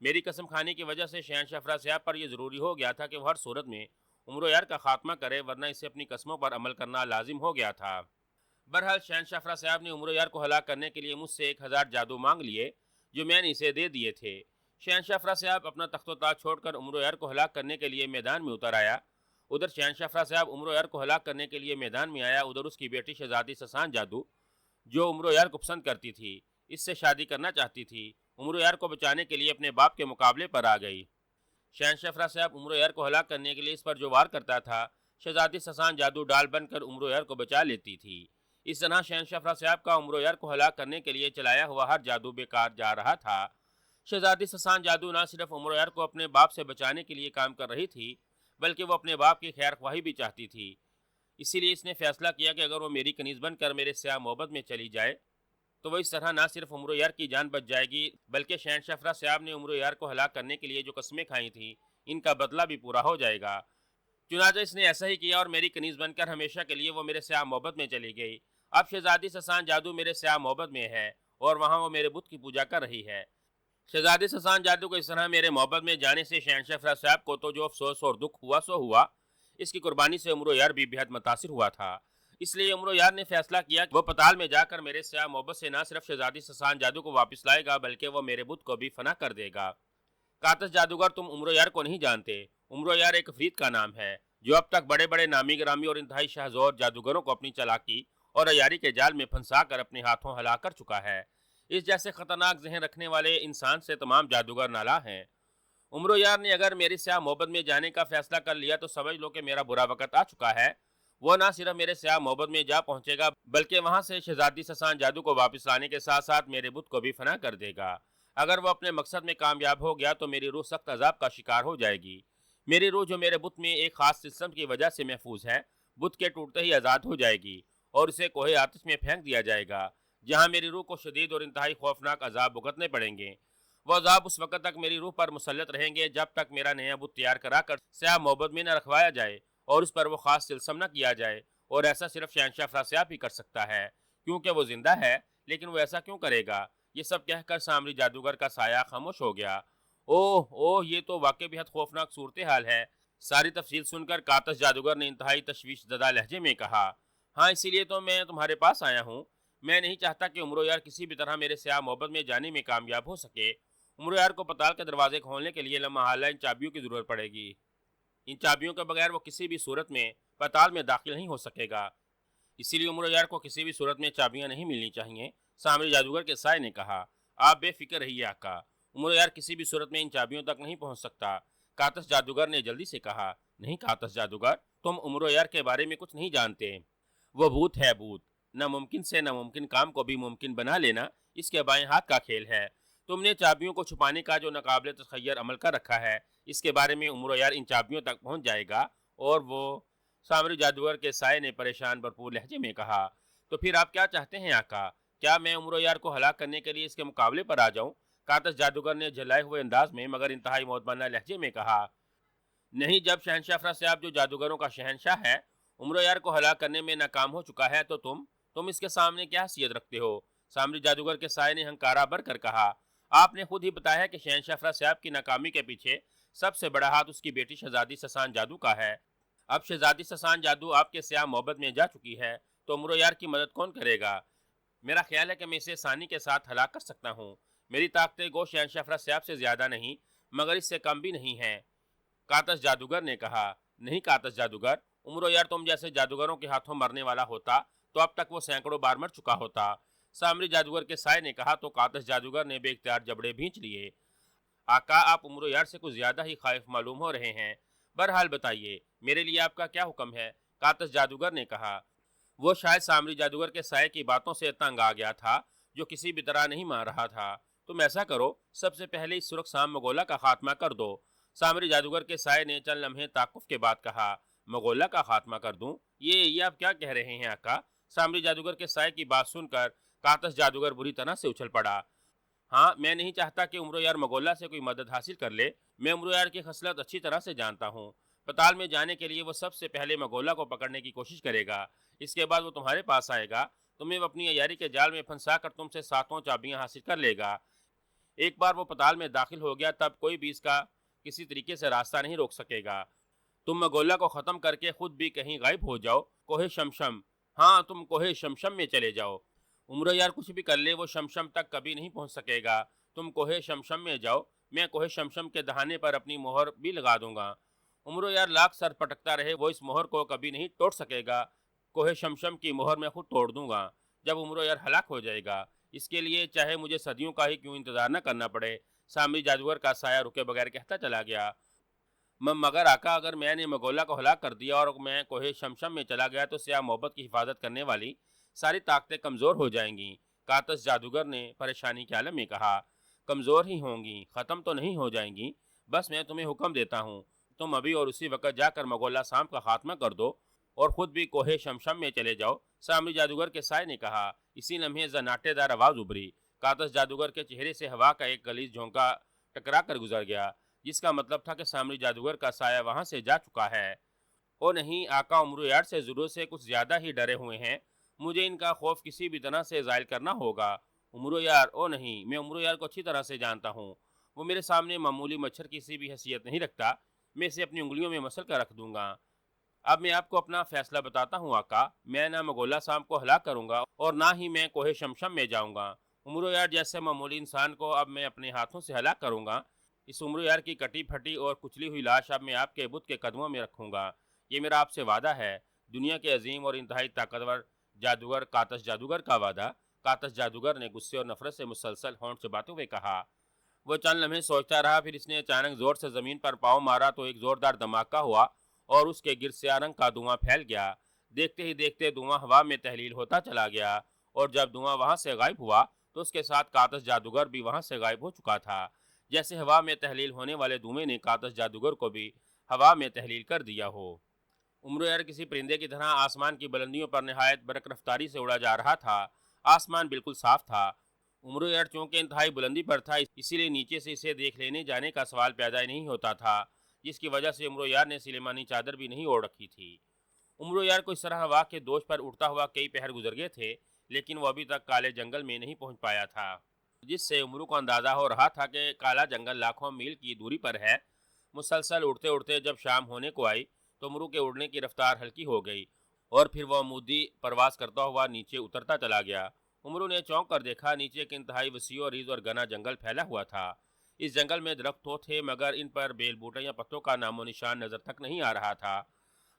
میری قسم کھانے کی وجہ سے شہنشاہ افراسیاب پر یہ ضروری ہو گیا تھا کہ وہ ہر صورت میں عمر یار کا خاتمہ کرے، ورنہ اسے اپنی قسموں پر عمل کرنا لازم ہو گیا تھا۔ بہرحال شہنشاہ افراسیاب نے عمر یار کو ہلاک کرنے کے لیے مجھ سے 1000 جادو مانگ لیے، جو میں نے اسے دے دیے تھے۔ شہنشاہ افراسیاب اپنا تخت و تاج چھوڑ کر عمر یار کو ہلاک کرنے کے لیے میدان میں اتر آیا۔ ادھر شہنشاہ افراسیاب عمر یار کو ہلاک کرنے کے لیے میدان میں آیا، ادھر اس کی بیٹی شہزادی سسان جادو، جو عمر یار کو پسند کرتی تھی، اس سے شادی کرنا چاہتی تھی، عمر یار کو بچانے کے لیے اپنے باپ کے مقابلے پر آ گئی۔ شہنشاہ افراسیاب عمر یار کو ہلاک کرنے کے لیے اس پر جو وار کرتا تھا، شہزادی سسان جادو ڈال بن کر عمر یار کو بچا لیتی تھی۔ اس طرح شہنشاہ افراسیاب کا عمر یار کو ہلاک کرنے کے لیے چلایا ہوا ہر جادو بیکار جا رہا تھا۔ شہزادی سسان جادو نہ صرف عمر یار کو اپنے باپ سے بچانے کے لیے کام کر رہی تھی، بلکہ وہ اپنے باپ کی خیر خواہی بھی چاہتی تھی۔ اسی لیے اس نے فیصلہ کیا کہ اگر وہ میری کنیز بن کر میرے سیاہ محبت میں چلی جائے تو وہ اس طرح نہ صرف عمر یار کی جان بچ جائے گی، بلکہ شہنشاہ افراسیاب نے عمر یار کو ہلاک کرنے کے لیے جو قسمیں کھائی تھیں، ان کا بدلہ بھی پورا ہو جائے گا۔ چنانچہ اس نے ایسا ہی کیا اور میری کنیز بن کر ہمیشہ کے لیے وہ میرے سیاہ محبت میں چلی گئی۔ اب شہزادی سسان جادو میرے سیاہ محبت میں ہے اور وہاں وہ میرے بت کی پوجا کر رہی ہے۔ شہزادی سسان جادو کو اس طرح میرے محبت میں جانے سے شہنشاہ افراسیاب کو تو جو افسوس اور دکھ ہوا سو ہوا، اس کی قربانی سے عمر یار بھی بےحد متاثر ہوا تھا۔ اس لیے عمر یار نے فیصلہ کیا کہ وہ پتال میں جا کر میرے سیاہ محبت سے نہ صرف شہزادی سسان جادو کو واپس لائے گا، بلکہ وہ میرے بت کو بھی فنا کر دے گا۔ کاتس جادوگر، تم عمر یار کو نہیں جانتے۔ عمر یار ایک افریت کا نام ہے جو اب تک بڑے بڑے نامی گرامی اور انتہائی شہزور جادوگروں کو اپنی چالاکی اور عیاری کے جال میں پھنسا کر اپنے ہاتھوں ہلاک کر چکا ہے۔ اس جیسے خطرناک ذہن رکھنے والے انسان سے تمام جادوگر نالاں ہیں۔ عمر یار نے اگر میری سیاہ محبت میں جانے کا فیصلہ کر لیا تو سمجھ لو کہ میرا برا وقت آ چکا ہے۔ وہ نہ صرف میرے سیاہ محبت میں جا پہنچے گا، بلکہ وہاں سے شہزادی سسان جادو کو واپس لانے کے ساتھ ساتھ میرے بت کو بھی فنا کر دے گا۔ اگر وہ اپنے مقصد میں کامیاب ہو گیا تو میری روح سخت عذاب کا شکار ہو جائے گی۔ میری روح جو میرے بت میں ایک خاص سسٹم کی وجہ سے محفوظ ہے، بت کے ٹوٹتے ہی آزاد ہو جائے گی اور اسے کوہ آتش میں پھینک دیا جائے گا، جہاں میری روح کو شدید اور انتہائی خوفناک عذاب بھگتنے پڑیں گے۔ وہ عذاب اس وقت تک میری روح پر مسلط رہیں گے جب تک میرا نیا بت تیار کرا کر سیاہ محبت میں نہ رکھوایا جائے اور اس پر وہ خاص سلسم نہ کیا جائے، اور ایسا صرف شہنشاہ افراسیاب ہی کر سکتا ہے، کیونکہ وہ زندہ ہے۔ لیکن وہ ایسا کیوں کرے گا؟ یہ سب کہہ کر سامری جادوگر کا سایہ خاموش ہو گیا۔ اوہ یہ تو واقعی بہت خوفناک صورتحال ہے۔ ساری تفصیل سن کر کاتس جادوگر نے انتہائی تشویش زدہ لہجے میں کہا، ہاں اسی لیے تو میں تمہارے پاس آیا ہوں۔ میں نہیں چاہتا کہ عمر یار کسی بھی طرح میرے سیاہ محبت میں جانے میں کامیاب ہو سکے۔ عمر یار کو پتال کے دروازے کھولنے کے لیے لمحہ حالیہ ان چابیوں کی ضرورت پڑے گی۔ ان چابیوں کے بغیر وہ کسی بھی صورت میں پتال میں داخل نہیں ہو سکے گا۔ اسی لیے عمر یار کو کسی بھی صورت میں چابیاں نہیں ملنی چاہیے۔ سامری جادوگر کے سائے نے کہا، آپ بے فکر رہیے آقا، عمر یار کسی بھی صورت میں ان چابیوں تک نہیں پہنچ سکتا۔ کاتس جادوگر نے جلدی سے کہا، نہیں کاتس جادوگر، تم عمر یار کے بارے میں کچھ نہیں جانتے۔ وہ بھوت ہے بھوت، ناممکن سے ناممکن کام کو بھی ممکن بنا لینا اس کے بائیں ہاتھ کا کھیل ہے۔ تم نے چابیوں کو چھپانے کا جو ناقابل تخیر عمل کر رکھا ہے، اس کے بارے میں عمر یار ان چابیوں تک پہنچ جائے گا اور وہ… سامری جادوگر کے سائے نے پریشان بھرپور لہجے میں کہا، تو پھر آپ کیا چاہتے ہیں آقا؟ کیا میں عمر یار کو ہلاک کرنے کے لیے اس کے مقابلے پر آ جاؤں؟ کاتس جادوگر نے جھلائے ہوئے انداز میں مگر انتہائی مؤدبانہ لہجے میں کہا، نہیں، جب شہنشاہ افراسیاب جو جادوگروں کا شہنشاہ ہے عمر یار کو ہلاک کرنے میں ناکام ہو چکا ہے تو تم اس کے سامنے کیا حیثیت رکھتے ہو؟ سامری جادوگر کے سائے نے ہنکارا بھر کر کہا، آپ نے خود ہی بتایا کہ شہنشاہ افراسیاب کی ناکامی کے پیچھے سب سے بڑا ہاتھ اس کی بیٹی شہزادی سسان جادو کا ہے۔ اب شہزادی سسان جادو آپ کے سیاہ محبت میں جا چکی ہے تو عمر یار کی مدد کون کرے گا؟ میرا خیال ہے کہ میں اسے آسانی کے ساتھ ہلاک کر سکتا ہوں۔ میری طاقتیں گو شہنشاہ افراسیاب سے زیادہ نہیں مگر اس سے کم بھی نہیں ہیں۔ کاتس جادوگر نے کہا، نہیں کاتس جادوگر، عمر یار تم جیسے جادوگروں کے ہاتھوں مرنے والا ہوتا تو اب تک وہ سینکڑوں بار مر چکا ہوتا۔ سامری جادوگر کے سائے نے کہا تو کاتس جادوگر نے بے اختیار جبڑے بھینچ لیے۔ آقا، آپ عمر یار سے کچھ زیادہ ہی خائف معلوم ہو رہے ہیں۔ بہرحال بتائیے، میرے لیے آپ کا کیا حکم ہے؟ کاتس جادوگر نے کہا۔ وہ شاید سامری جادوگر کے سائے کی باتوں سے تنگ آ گیا تھا جو کسی بھی طرح نہیں مان رہا تھا۔ تم ایسا کرو، سب سے پہلے اس سرخ سام مغولہ کا خاتمہ کر دو۔ سامری جادوگر کے سائے نے چند لمحے توقف کے بعد کہا، مغولہ کا خاتمہ کر دوں؟ یہ آپ کیا کہہ رہے ہیں آقا؟ سامری جادوگر کے سائے کی بات سن کر کاتس جادوگر بری طرح سے اچھل پڑا۔ ہاں، میں نہیں چاہتا کہ عمر یار مغولہ سے کوئی مدد حاصل کر لے۔ میں عمر یار کی خصلت اچھی طرح سے جانتا ہوں۔ پتال میں جانے کے لیے وہ سب سے پہلے مغولہ کو پکڑنے کی کوشش کرے گا، اس کے بعد وہ تمہارے پاس آئے گا، تمہیں وہ اپنی عیاری کے جال میں پھنسا کر تم سے 7 چابیاں حاصل کر لے گا۔ ایک بار وہ پتال میں داخل ہو گیا تب کوئی بھی اس کا کسی طریقے سے راستہ نہیں روک سکے گا۔ تم مگولا کو ختم کر کے خود بھی کہیں غائب ہو جاؤ، کوہ شمشم، ہاں تم کوہ شمشم میں چلے جاؤ۔ عمرو یار کچھ بھی کر لے وہ شمشم تک کبھی نہیں پہنچ سکے گا۔ تم کوہ شمشم میں جاؤ، میں کوہ شمشم کے دہانے پر اپنی مہر بھی لگا دوں گا۔ عمرو یار لاکھ سر پٹکتا رہے وہ اس مہر کو کبھی نہیں توڑ سکے گا۔ کوہ شمشم کی مہر میں خود توڑ دوں گا جب عمرو یار ہلاک ہو جائے گا۔ اس کے لیے چاہے مجھے صدیوں کا ہی کیوں انتظار نہ کرنا پڑے، سامری جادوگر کا سایہ رکے بغیر کہتا چلا گیا۔ مگر آقا اگر میں نے مگولا کو ہلاک کر دیا اور میں کوہ شمشم میں چلا گیا تو سیاہ محبت کی حفاظت کرنے والی ساری طاقتیں کمزور ہو جائیں گی۔ کاتس جادوگر نے پریشانی کے عالم میں کہا، کمزور ہی ہوں گی، ختم تو نہیں ہو جائیں گی۔ بس میں تمہیں حکم دیتا ہوں، تم ابھی اور اسی وقت جا کر مگولا سانپ کا خاتمہ کر دو اور خود بھی کوہ شمشم میں چلے جاؤ۔ سامری جادوگر کے سائے نے کہا۔ اسی لمحے زناٹے دار آواز ابھری۔ کاتس جادوگر کے چہرے سے ہوا کا ایک غلیظ جھونکا ٹکرا کر گزر گیا، جس کا مطلب تھا کہ سامری جادوگر کا سایہ وہاں سے جا چکا ہے۔ او نہیں، آقا عمرو یار سے ضرورت سے کچھ زیادہ ہی ڈرے ہوئے ہیں، مجھے ان کا خوف کسی بھی طرح سے زائل کرنا ہوگا۔ عمرو یار، او نہیں، میں عمرو یار کو اچھی طرح سے جانتا ہوں، وہ میرے سامنے معمولی مچھر کی سی بھی حیثیت نہیں رکھتا، میں اسے اپنی انگلیوں میں مسل کر رکھ دوں گا۔ اب میں آپ کو اپنا فیصلہ بتاتا ہوں آقا، میں نہ مگولا سانپ کو ہلاک کروں گا اور نہ ہی میں کوہ شمشم میں جاؤں گا۔ عمرو یار جیسے معمولی انسان کو اب میں اپنے ہاتھوں سے ہلاک کروں گا۔ اس عمرو یار کی کٹی پھٹی اور کچلی ہوئی لاش اب میں آپ کے بت کے قدموں میں رکھوں گا، یہ میرا آپ سے وعدہ ہے، دنیا کے عظیم اور انتہائی طاقتور جادوگر کاتس جادوگر کا وعدہ۔ کاتس جادوگر نے غصے اور نفرت سے مسلسل ہونٹ چباتے ہوئے کہا۔ وہ چند لمحے سوچتا رہا، پھر اس نے اچانک زور سے زمین پر پاؤں مارا تو ایک زوردار دھماکہ ہوا اور اس کے گرد سیاہ رنگ کا دھواں پھیل گیا۔ دیکھتے ہی دیکھتے دھواں ہوا میں تحلیل ہوتا چلا گیا اور جب دھواں وہاں سے غائب ہوا تو اس کے ساتھ کاتس جادوگر بھی وہاں سے غائب ہو چکا تھا، جیسے ہوا میں تحلیل ہونے والے دھوئیں نے کاتس جادوگر کو بھی ہوا میں تحلیل کر دیا ہو۔ عمرو یار کسی پرندے کی طرح آسمان کی بلندیوں پر نہایت برق رفتاری سے اڑا جا رہا تھا۔ آسمان بالکل صاف تھا۔ عمرو یار چونکہ انتہائی بلندی پر تھا اسی لیے نیچے سے اسے دیکھ لینے جانے کا سوال پیدا ہی نہیں ہوتا تھا، جس کی وجہ سے عمرو یار نے سلیمانی چادر بھی نہیں اوڑھ رکھی تھی۔ عمرو یار کو اس طرح ہوا کے دوش پر اڑتا ہوا کئی پہر گزر گئے تھے، لیکن وہ ابھی تک کالے جنگل میں نہیں پہنچ پایا تھا، جس سے عمرو کو اندازہ ہو رہا تھا کہ کالا جنگل لاکھوں میل کی دوری پر ہے۔ مسلسل اڑتے اڑتے جب شام ہونے کو آئی تو عمرو کے اڑنے کی رفتار ہلکی ہو گئی اور پھر وہ عمودی پرواز کرتا ہوا نیچے اترتا چلا گیا۔ عمرو نے چونک کر دیکھا، نیچے ایک انتہائی وسیع اور ریز اور گھنا جنگل پھیلا ہوا تھا۔ اس جنگل میں درخت تو تھے مگر ان پر بیل بوٹے یا پتوں کا نام و نشان نظر تک نہیں آ رہا تھا۔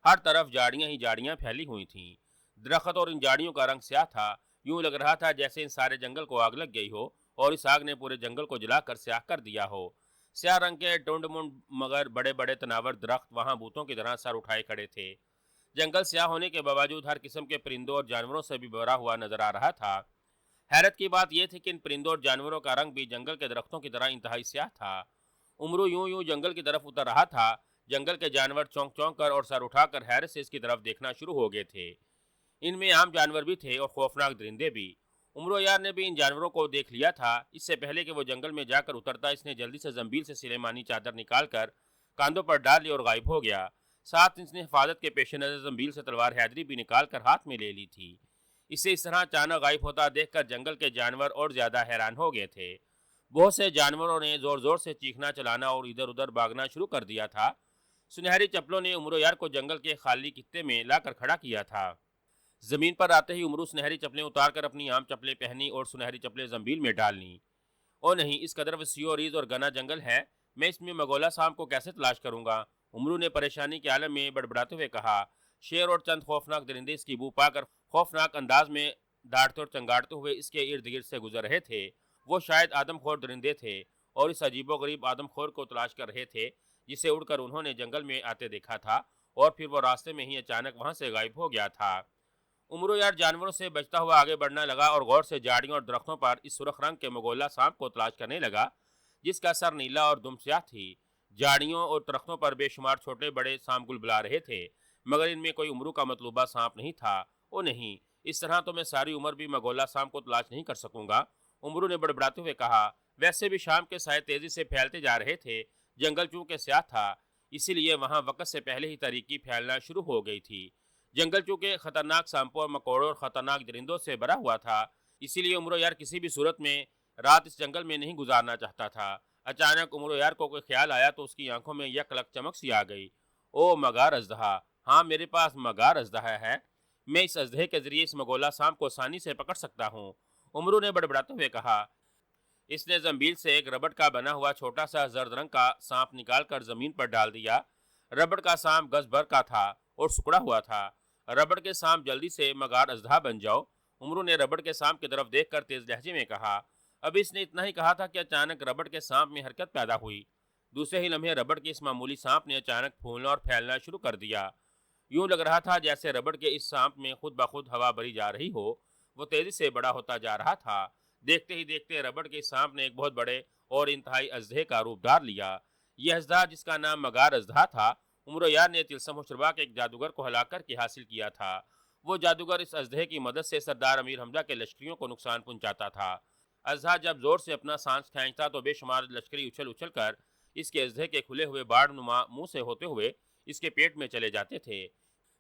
ہر طرف جھاڑیاں ہی جھاڑیاں پھیلی ہوئی تھیں۔ درخت اور ان جھاڑیوں کا رنگ سیاہ تھا، یوں لگ رہا تھا جیسے ان سارے جنگل کو آگ لگ گئی ہو اور اس آگ نے پورے جنگل کو جلا کر سیاہ کر دیا ہو۔ سیاہ رنگ کے ٹنڈ منڈ مگر بڑے بڑے تناور درخت وہاں بوتوں کی طرح سر اٹھائے کھڑے تھے۔ جنگل سیاہ ہونے کے باوجود ہر قسم کے پرندوں اور جانوروں سے بھی بھرا ہوا نظر آ رہا تھا۔ حیرت کی بات یہ تھی کہ ان پرندوں اور جانوروں کا رنگ بھی جنگل کے درختوں کی طرح انتہائی سیاہ تھا۔ عمرو یوں جنگل کی طرف اتر رہا تھا، جنگل کے جانور چونک چونک کر اور سر اٹھا کر حیرت سے اس کی طرف دیکھنا شروع ہو گئے تھے۔ ان میں عام جانور بھی تھے اور خوفناک درندے بھی۔ عمرو یار نے بھی ان جانوروں کو دیکھ لیا تھا۔ اس سے پہلے کہ وہ جنگل میں جا کر اترتا اس نے جلدی سے زنبیل سے سلیمانی چادر نکال کر کاندھوں پر ڈال لی اور غائب ہو گیا۔ ساتھ اس نے حفاظت کے پیش نظر زنبیل سے تلوار حیدری بھی نکال کر ہاتھ میں لے لی تھی۔ اسے اس طرح اچانک غائب ہوتا دیکھ کر جنگل کے جانور اور زیادہ حیران ہو گئے تھے۔ بہت سے جانوروں نے زور زور سے چیخنا چلانا اور ادھر ادھر بھاگنا شروع کر دیا تھا۔ سنہری چپلوں نے عمرو یار کو جنگل کے خالی خطے میں لا کر کھڑا کیا تھا۔ زمین پر آتے ہی عمرو سنہری چپلیں اتار کر اپنی عام چپلیں پہنی اور سنہری چپلیں زنبیل میں ڈال لیں۔ او نہیں، اس قدر وسیع و ریز اور گھنا جنگل ہے، میں اس میں مگولا سانپ کو کیسے تلاش کروں گا؟ عمرو نے پریشانی کے عالم میں بڑبڑاتے ہوئے کہا۔ شیر اور چند خوفناک درندے اس کی بو پا کر خوفناک انداز میں ڈانٹتے اور چنگاڑتے ہوئے اس کے ارد گرد سے گزر رہے تھے۔ وہ شاید آدم خور درندے تھے اور اس عجیب و غریب آدم خور کو تلاش کر رہے تھے جسے اڑ کر انہوں نے جنگل میں آتے دیکھا تھا اور پھر وہ راستے میں ہی اچانک وہاں سے غائب ہو گیا تھا۔ عمرو یار جانوروں سے بچتا ہوا آگے بڑھنا لگا اور غور سے جھاڑیوں اور درختوں پر اس سرخ رنگ کے مگولا سانپ کو تلاش کرنے لگا جس کا سر نیلا اور دم سیاہ تھی۔ جھاڑیوں اور درختوں پر بے شمار چھوٹے بڑے سانپ گل بلا رہے تھے مگر ان میں کوئی عمرو کا مطلوبہ سانپ نہیں تھا۔ او نہیں، اس طرح تو میں ساری عمر بھی مگولا سانپ کو تلاش نہیں کر سکوں گا، عمرو نے بڑبڑاتے ہوئے کہا۔ ویسے بھی شام کے سائے تیزی سے پھیلتے جا رہے تھے، جنگل چونکہ سیاہ تھا اسی لیے وہاں وقت سے پہلے ہی تاریکی پھیلنا شروع ہو گئی تھی۔ جنگل چونکہ خطرناک سانپوں اور مکوڑوں اور خطرناک درندوں سے بھرا ہوا تھا اسی لیے عمرو یار کسی بھی صورت میں رات اس جنگل میں نہیں گزارنا چاہتا تھا۔ اچانک عمر یار کو کوئی خیال آیا تو اس کی آنکھوں میں یک لک چمک سی آ گئی۔ او مگار اژدہا، ہاں میرے پاس مگار اژدہا ہے، میں اس اژدہے کے ذریعے اس مگولا سانپ کو آسانی سے پکڑ سکتا ہوں، عمرو نے بڑبڑاتے ہوئے کہا۔ اس نے زنبیل سے ایک ربڑ کا بنا ہوا چھوٹا سا زرد رنگ کا سانپ نکال کر زمین پر ڈال دیا۔ ربڑ کا سانپ گز بھر کا تھا اور سکڑا ہوا تھا۔ ربڑ کے سانپ جلدی سے مگار اژدہا بن جاؤ، عمرو نے ربڑ کے سانپ کی طرف دیکھ کر تیز لہجے میں کہا۔ اب اس نے اتنا ہی کہا تھا کہ اچانک ربڑ کے سانپ میں حرکت پیدا ہوئی۔ دوسرے ہی لمحے ربڑ کے اس معمولی سانپ نے اچانک پھولنا اور پھیلنا شروع کر دیا۔ یوں لگ رہا تھا جیسے ربڑ کے اس سانپ میں خود بخود ہوا بھری جا رہی ہو۔ وہ تیزی سے بڑا ہوتا جا رہا تھا۔ دیکھتے ہی دیکھتے ربڑ کے سانپ نے ایک بہت بڑے اور انتہائی اژدہے کا روپ دھار لیا۔ یہ اژدہا جس کا نام مگار اژدہا تھا، عمرو یار نے طلسم ہوشربا کے ایک جادوگر کو ہلا کر کے حاصل کیا تھا۔ وہ جادوگر اس اژدہے کی مدد سے سردار امیر حمزہ کے لشکریوں کو نقصان پہنچاتا تھا۔ اژدہا جب زور سے اپنا سانس کھینچتا تو بے شمار لشکری اچھل اچھل کر اس کے اژدہے کے کھلے ہوئے باڑ نما منہ سے ہوتے ہوئے اس کے پیٹ میں چلے جاتے تھے۔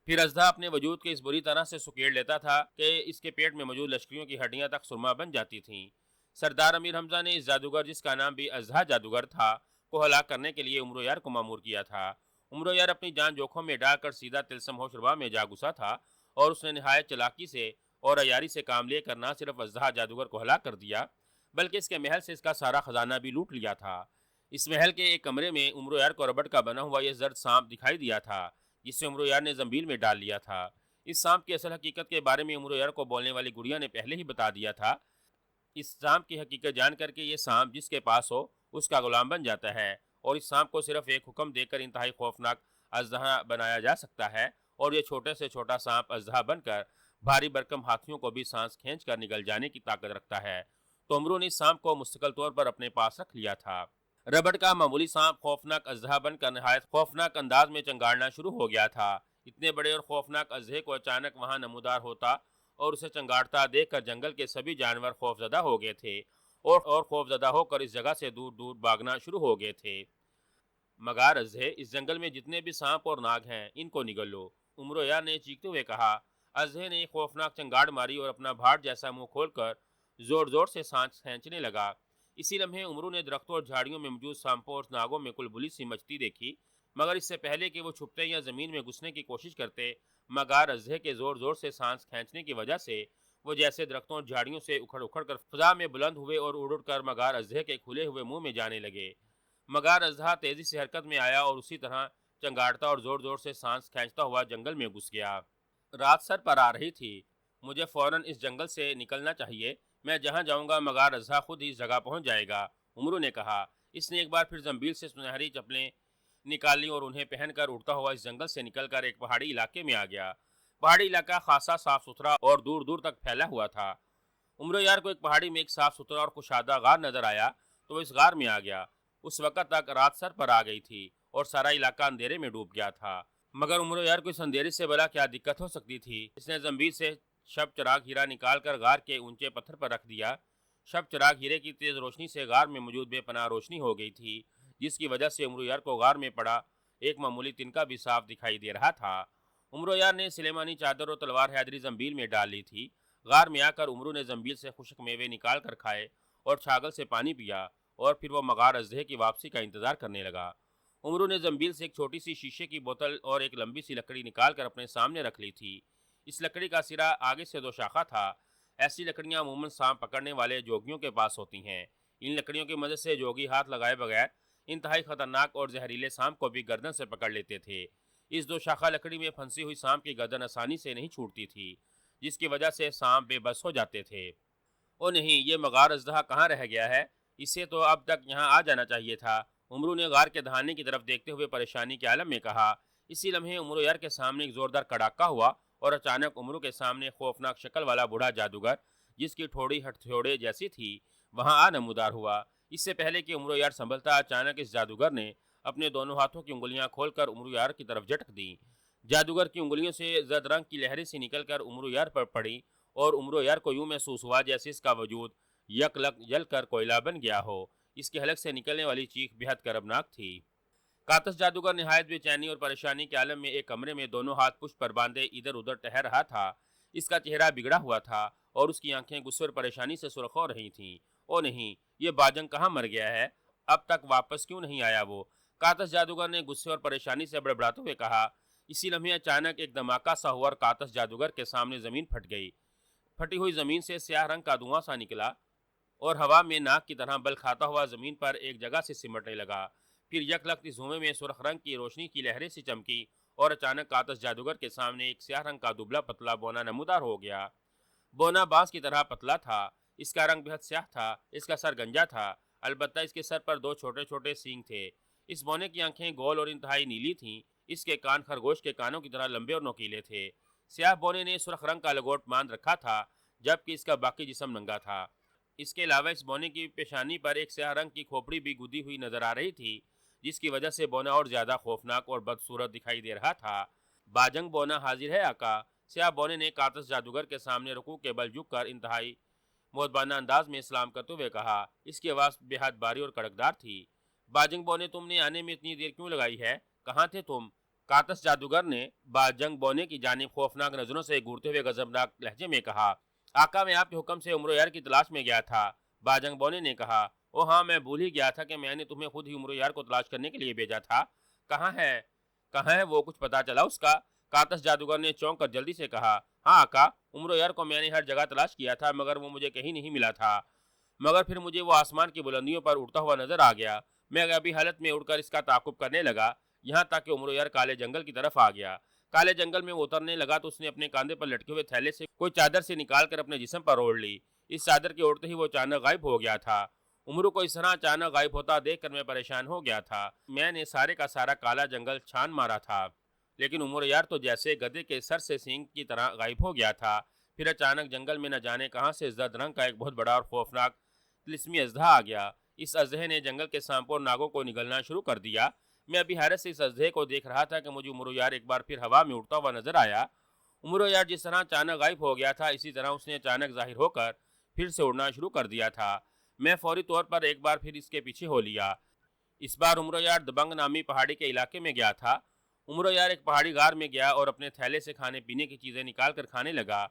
پھر اژدہا اپنے وجود کے اس بری طرح سے سکیڑ لیتا تھا کہ اس کے پیٹ میں موجود لشکریوں کی ہڈیاں تک سرما بن جاتی تھیں۔ سردار امیر حمزہ نے اس جادوگر جس کا نام بھی اژدہا جادوگر تھا کو ہلاک کرنے کے لیے عمرو یار کو مامور کیا تھا۔ عمرو یار اپنی جان جوکھم میں ڈال کر سیدھا طلسم ہوشربا میں جا گھسا تھا اور اس نے نہایت چلاکی سے اور عیاری سے کام لے کر نہ صرف اژدہا جادوگر کو ہلاک کر دیا بلکہ اس کے محل سے اس کا سارا خزانہ بھی لوٹ لیا تھا۔ اس محل کے ایک کمرے میں عمرو یار کو ربڑ کا بنا ہوا یہ زرد سانپ دکھائی دیا تھا جسے عمرو یار نے زنبیل میں ڈال لیا تھا۔ اس سانپ کی اصل حقیقت کے بارے میں عمرو یار کو بولنے والی گڑیا نے پہلے ہی بتا دیا تھا۔ اس سانپ کی حقیقت جان کر کے یہ سانپ جس کے پاس ہو اس کا غلام بن جاتا ہے اور اس سانپ کو صرف ایک حکم دے کر انتہائی خوفناک اژدہا بنایا جا سکتا ہے اور یہ چھوٹے سے چھوٹا سانپ اژدہا بن کر بھاری بھرکم ہاتھیوں کو بھی سانس کھینچ کر نگل جانے کی طاقت رکھتا ہے۔ تو عمرو نے اس سانپ کو مستقل طور پر اپنے پاس رکھ لیا تھا۔ ربڑ کا معمولی سانپ خوفناک اژدہا بن کر نہایت خوفناک انداز میں چنگاڑنا شروع ہو گیا تھا۔ اتنے بڑے اور خوفناک اژدہے کو اچانک وہاں نمودار ہوتا اور اسے چنگاڑتا دیکھ کر جنگل کے سبھی جانور خوفزدہ ہو گئے تھے اور خوفزدہ ہو کر اس جگہ سے دور دور بھاگنا شروع ہو گئے تھے۔ مگار اژدہے، اس جنگل میں جتنے بھی سانپ اور ناگ ہیں ان کو نگل لو، عمرو یار نے چیختے ہوئے کہا۔ اژدہے نے خوفناک چنگاڑ ماری اور اپنا بھاڑ جیسا منہ کھول کر زور زور سے سانس کھینچنے لگا۔ اسی لمحے عمرو نے درختوں اور جھاڑیوں میں موجود سانپوں اور ناگوں میں کلبلی سی مچتی دیکھی، مگر اس سے پہلے کہ وہ چھپتے یا زمین میں گھسنے کی کوشش کرتے، مگار اژدہے کے زور زور سے سانس کھینچنے کی وجہ سے وہ جیسے درختوں اور جھاڑیوں سے اکھڑ اکھڑ کر فضا میں بلند ہوئے اور اڑ اڑ کر مگار اژدہے کے کھلے ہوئے منہ میں جانے لگے۔ مگار اژدہا تیزی سے حرکت میں آیا اور اسی طرح چنگاڑتا اور زور زور سے سانس کھینچتا ہوا جنگل میں گھس گیا۔ رات سر پر آ رہی تھی، مجھے فوراً اس جنگل سے نکلنا چاہیے، میں جہاں جاؤں گا مگار اژدہا خود ہی اس جگہ پہنچ جائے گا، عمرو نے کہا۔ اس نے ایک بار پھر زنبیل سے سنہری چپلیں نکالی اور انہیں پہن کر اڑتا ہوا اس جنگل سے نکل کر ایک پہاڑی علاقے میں آ گیا۔ پہاڑی علاقہ خاصا صاف ستھرا اور دور دور تک پھیلا ہوا تھا۔ عمرو یار کو ایک پہاڑی میں ایک صاف ستھرا اور کشادہ غار نظر آیا تو وہ اس غار میں آ گیا۔ اس وقت تک رات سر پر آ گئی تھی اور سارا علاقہ اندھیرے میں ڈوب گیا تھا، مگر عمرو یار کو اس اندھیرے سے بلا کیا دقت ہو سکتی تھی۔ اس نے زنبیل سے شب چراغ ہیرا نکال کر غار کے اونچے پتھر پر رکھ دیا۔ شب چراغ ہیرے کی تیز روشنی سے غار میں موجود بے پناہ روشنی ہو گئی تھی، جس کی وجہ سے عمرو یار کو غار میں پڑا ایک معمولی تنکا بھی صاف دکھائی دے رہا تھا۔ عمرو یار نے سلیمانی چادر اور تلوار حیدری زنبیل میں ڈال لی تھی۔ غار میں آ کر عمرو نے زنبیل سے خشک میوے نکال کر کھائے اور چھاگل سے پانی پیا اور پھر وہ مگار اژدہے کی واپسی کا انتظار کرنے لگا۔ عمرو نے زنبیل سے ایک چھوٹی سی شیشے کی بوتل اور ایک لمبی سی لکڑی نکال کر اپنے سامنے رکھ لی تھی۔ اس لکڑی کا سرا آگے سے دو شاخہ تھا۔ ایسی لکڑیاں عموماً سانپ پکڑنے والے جوگیوں کے پاس ہوتی ہیں۔ ان لکڑیوں کی مدد سے جوگی ہاتھ لگائے بغیر انتہائی خطرناک اور زہریلے سانپ کو بھی گردن سے پکڑ لیتے تھے۔ اس دو شاخہ لکڑی میں پھنسی ہوئی سانپ کی گردن آسانی سے نہیں چھوٹتی تھی، جس کی وجہ سے سانپ بے بس ہو جاتے تھے۔ او نہیں، یہ مگار اژدہا کہاں رہ گیا ہے؟ اسے تو اب تک یہاں آ جانا چاہیے تھا، عمرو نے غار کے دہانے کی طرف دیکھتے ہوئے پریشانی کے عالم میں کہا۔ اسی لمحے عمرو یار کے سامنے ایک زوردار کڑاکا ہوا اور اچانک عمرو کے سامنے خوفناک شکل والا بوڑھا جادوگر جس کی ٹھوڑی ہتھوڑے جیسی تھی وہاں آ نمودار ہوا۔ اس سے پہلے کہ عمرو یار سنبھلتا، اچانک اس جادوگر نے اپنے دونوں ہاتھوں کی انگلیاں کھول کر عمرو یار کی طرف جھٹک دیں۔ جادوگر کی انگلیوں سے زرد رنگ کی لہریں سی نکل کر عمرو یار پر پڑی اور عمرو یار کو یوں محسوس ہوا جیسے اس کا وجود یک لک جل کر کوئلہ بن گیا ہو۔ اس کے حلق سے نکلنے والی چیخ بےحد کربناک تھی۔ کاتس جادوگر نہایت بے چینی اور پریشانی کے عالم میں ایک کمرے میں دونوں ہاتھ پشت پر باندھے ادھر ادھر ٹہر رہا تھا۔ اس کا چہرہ بگڑا ہوا تھا اور اس کی آنکھیں غصے اور پریشانی سے سرخ ہو رہی تھیں او نہیں، یہ باجنگ کہاں مر گیا ہے؟ اب تک واپس کیوں نہیں آیا وہ؟ کاتس جادوگر نے غصے اور پریشانی سے بڑبڑاتے ہوئے کہا۔ اسی لمحے اچانک ایک دھماکہ سا ہوا اور کاتس جادوگر کے سامنے زمین پھٹ گئی۔ پھٹی ہوئی زمین سے سیاہ رنگ کا دھواں سا نکلا اور ہوا میں ناک کی طرح بل کھاتا ہوا زمین پر ایک جگہ سے سمٹنے لگا۔ پھر یکلخت اس دھوئیں میں سرخ رنگ کی روشنی کی لہریں سی چمکی اور اچانک کاتس جادوگر کے سامنے ایک سیاہ رنگ کا دبلا پتلا بونا نمودار ہو گیا۔ بونا بانس کی طرح پتلا تھا، اس کا رنگ بہت سیاہ تھا، اس کا سر گنجا تھا، البتہ اس کے سر پر دو چھوٹے چھوٹے سینگ تھے۔ اس بونے کی آنکھیں گول اور انتہائی نیلی تھیں، اس کے کان خرگوش کے کانوں کی طرح لمبے اور نوکیلے تھے۔ سیاہ بونے نے سرخ رنگ کا لگوٹ باندھ رکھا تھا، جبکہ اس کا باقی جسم ننگا تھا۔ اس کے علاوہ اس بونے کی پیشانی پر ایک سیاہ رنگ کی کھوپڑی بھی گدی ہوئی نظر آ رہی تھی، جس کی وجہ سے بونا اور زیادہ خوفناک اور بدصورت دکھائی دے رہا تھا۔ باجنگ بونا حاضر ہے آقا، سیاہ بونے نے کاتس جادوگر کے سامنے رکوع کے بل جھک کر انتہائی مؤدبانہ انداز میں سلام کرتے ہوئے کہا۔ اس کی آواز بے حد بھاری اور کڑکدار تھی۔ باجنگ بونے، تم نے آنے میں اتنی دیر کیوں لگائی ہے؟ کہاں تھے تم؟ کاتس جادوگر نے باجنگ بونے کی جانب خوفناک نظروں سے گھورتے ہوئے غضبناک لہجے میں کہا۔ آقا، میں آپ کے حکم سے عمرو یار کی تلاش میں گیا تھا، باجنگ بونے نے کہا۔ او ہاں، میں بھول ہی گیا تھا کہ میں نے تمہیں خود ہی عمرو یار کو تلاش کرنے کے لیے بھیجا تھا۔ کہاں ہے وہ؟ کچھ پتا چلا اس کا؟ کاتس جادوگر نے چونک کر جلدی سے کہا۔ ہاں آقا، عمرو یار کو میں نے ہر جگہ تلاش کیا تھا، مگر وہ مجھے کہیں نہیں ملا تھا، مگر پھر مجھے وہ آسمان کی بلندیوں پر اڑتا ہوا نظر آ گیا۔ میں غیبی حالت میں اڑ کر اس کا تعاقب کرنے لگا، یہاں تک کہ عمرو یار کالے جنگل کی طرف آ گیا۔ کالے جنگل میں وہ اترنے لگا تو اس نے اپنے کاندھے پر لٹکے ہوئے تھیلے سے کوئی چادر سے نکال کر اپنے جسم پر اوڑھ لی۔ اس چادر کے اوڑھتے ہی وہ اچانک غائب ہو گیا تھا۔ عمرو کو اس طرح اچانک غائب ہوتا دیکھ کر میں پریشان ہو گیا تھا۔ میں نے سارے کا سارا کالا جنگل چھان مارا تھا، لیکن عمرو یار تو جیسے گدھے کے سر سے سینگ کی طرح غائب ہو گیا تھا۔ پھر اچانک جنگل میں نہ جانے کہاں سے زرد رنگ کا ایک بہت بڑا اور خوفناک طلسمی اژدہا آ گیا۔ اس اژدہے نے جنگل کے سانپوں اور ناگوں کو نگلنا شروع کر دیا۔ میں ابھی حیرت سے اس اژدہے کو دیکھ رہا تھا کہ مجھے عمرو یار ایک بار پھر ہوا میں اڑتا ہوا نظر آیا۔ عمرو یار جس طرح اچانک غائب ہو گیا تھا، اسی طرح اس نے اچانک ظاہر ہو کر پھر سے اڑنا شروع کر دیا تھا۔ میں فوری طور پر ایک بار پھر اس کے پیچھے ہو لیا۔ اس بار عمرو یار دبنگ نامی پہاڑی کے علاقے میں گیا تھا۔ عمرو یار ایک پہاڑی غار میں گیا اور اپنے تھیلے سے کھانے پینے کی چیزیں نکال کر کھانے لگا۔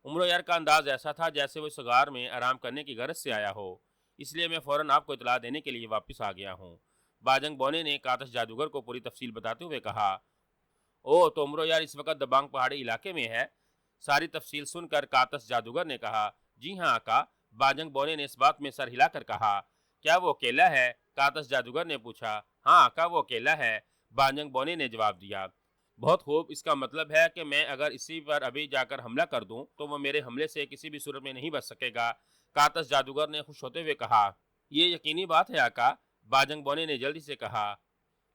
عمرو یار کا انداز ایسا تھا جیسے وہ اس غار میں آرام کرنے کی غرض سے آیا ہو، اس لیے میں فوراً آپ کو اطلاع دینے کے لیے واپس آ گیا ہوں۔ باجنگ بونے نے کاتس جادوگر کو پوری تفصیل بتاتے ہوئے کہا۔ او، تو عمرو یار اس وقت دبانگ پہاڑی علاقے میں ہے؟ ساری تفصیل سن کر کاتس جادوگر نے کہا۔ جی ہاں آقا، باجنگ بونے نے اس بات میں سر ہلا کر کہا۔ کیا وہ اکیلا ہے؟ کاتس جادوگر نے پوچھا۔ ہاں آقا، وہ اکیلا ہے، باجنگ بونے نے جواب دیا۔ بہت خوب، اس کا مطلب ہے کہ میں اگر اسی پر ابھی جا کر حملہ کر دوں تو وہ میرے حملے سے کسی بھی صورت میں نہیں بچ سکے گا، کاتس جادوگر نے خوش ہوتے ہوئے کہا۔ یہ یقینی بات ہے آقا، باجنگ بونے نے جلدی سے کہا۔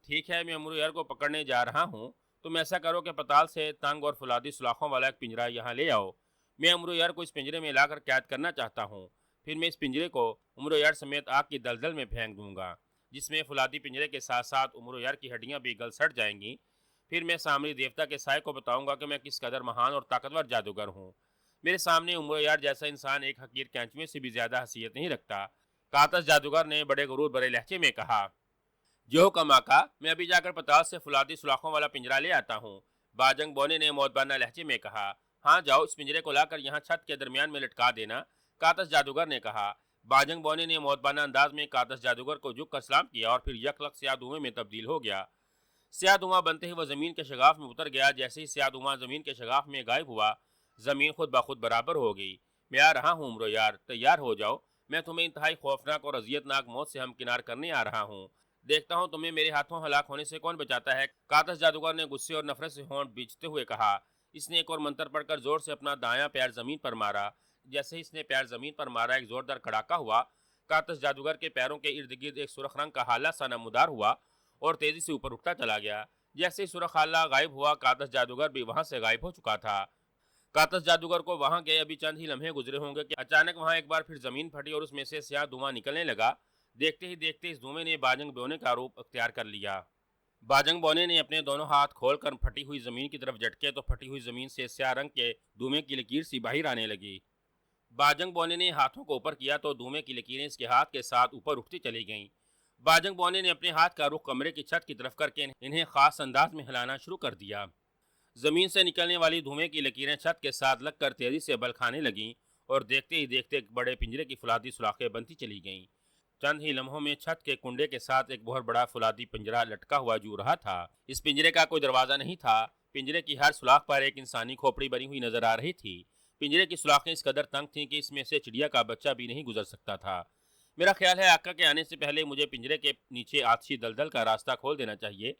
ٹھیک ہے، میں عمرو یار کو پکڑنے جا رہا ہوں، تم ایسا کرو کہ پتال سے تنگ اور فولادی سلاخوں والا ایک پنجرا یہاں لے آؤ۔ میں عمرو یار کو اس پنجرے میں لا کر قید کرنا چاہتا ہوں، پھر میں اس پنجرے کو عمرو یار سمیت آگ کی دلدل میں پھینک دوں گا، جس میں فولادی پنجرے کے ساتھ ساتھ عمرو یار کی ہڈیاں بھی گل سڑ جائیں گی۔ پھر میں سامری دیوتا کے سائے کو بتاؤں گا کہ میں کس قدر مہان اور طاقتور جادوگر ہوں۔ میرے سامنے عمرو یار جیسا انسان ایک حقیر کینچوے سے بھی زیادہ حیثیت نہیں رکھتا، کاتس جادوگر نے بڑے غرور بھرے لہجے میں کہا۔ جو حکم آقا، میں ابھی جا کر پتال سے فولادی سلاخوں والا پنجرا لے آتا ہوں، باجنگ بونے نے مؤدبانہ لہجے میں کہا۔ ہاں جاؤ، اس پنجرے کو لا کر یہاں چھت کے درمیان میں لٹکا دینا، کاتس جادوگر نے کہا۔ باجنگ بونے نے مؤدبانہ انداز میں کاتس جادوگر کو جھک کر سلام کیا اور پھر یکلخت سیاہ دھوئیں میں تبدیل ہو گیا۔ سیاہ دھواں بنتے ہی وہ زمین کے شگاف میں اتر گیا۔ جیسے ہی سیاہ دھواں زمین کے شگاف میں غائب ہوا، زمین خود بخود برابر ہو گئی۔ میں آ رہا ہوں عمرو یار، تیار ہو جاؤ، میں تمہیں انتہائی خوفناک اور اذیت ناک موت سے ہمکنار کرنے آ رہا ہوں۔ دیکھتا ہوں تمہیں میرے ہاتھوں ہلاک ہونے سے کون بچاتا ہے، کاتس جادوگر نے غصے اور نفرت سے ہونٹ بیچتے ہوئے کہا۔ اس نے ایک اور منتر پڑھ کر زور سے اپنا دایاں پیر زمین پر مارا۔ جیسے ہی اس نے پیر زمین پر مارا، ایک زوردار کڑاکا ہوا۔ کاتس جادوگر کے پیروں کے ارد گرد ایک سرخ رنگ کا ہالہ سا نمودار ہوا اور تیزی سے اوپر اٹھتا چلا گیا۔ جیسے ہی سرخ ہالہ غائب ہوا، کاتس جادوگر بھی وہاں سے غائب ہو چکا تھا۔ کاتس جادوگر کو وہاں گئے ابھی چند ہی لمحے گزرے ہوں گے کہ اچانک وہاں ایک بار پھر زمین پھٹی اور اس میں سے سیاہ دھواں نکلنے لگا۔ دیکھتے ہی دیکھتے اس دھوئیں نے باجنگ بونے کا روپ اختیار کر لیا۔ باجنگ بونے نے اپنے دونوں ہاتھ کھول کر پھٹی ہوئی زمین کی طرف جھٹکے تو پھٹی ہوئی زمین سے سیاہ رنگ کے دھوئیں کی لکیر سی باہر آنے لگی۔ باجنگ بونے نے ہاتھوں کو اوپر کیا تو دھوئیں کی لکیریں اس کے ہاتھ کے ساتھ اوپر اٹھتی چلی گئیں۔ باجنگ بونے نے اپنے ہاتھ کا رخ کمرے کی چھت کی طرف کر کے انہیں خاص انداز میں ہلانا شروع کر دیا۔ زمین سے نکلنے والی دھوئیں کی لکیریں چھت کے ساتھ لگ کر تیزی سے بل کھانے لگیں اور دیکھتے ہی دیکھتے بڑے پنجرے کی فولادی سلاخیں بنتی چلی گئیں۔ چند ہی لمحوں میں چھت کے کنڈے کے ساتھ ایک بہت بڑا فولادی پنجرہ لٹکا ہوا جو رہا تھا۔ اس پنجرے کا کوئی دروازہ نہیں تھا۔ پنجرے کی ہر سوراخ پر ایک انسانی کھوپڑی بنی ہوئی نظر آ رہی تھی۔ پنجرے کی سوراخیں اس قدر تنگ تھیں کہ اس میں سے چڑیا کا بچہ بھی نہیں گزر سکتا تھا۔ میرا خیال ہے آقا کے آنے سے پہلے مجھے پنجرے کے نیچے آتشی دلدل کا راستہ کھول دینا چاہیے۔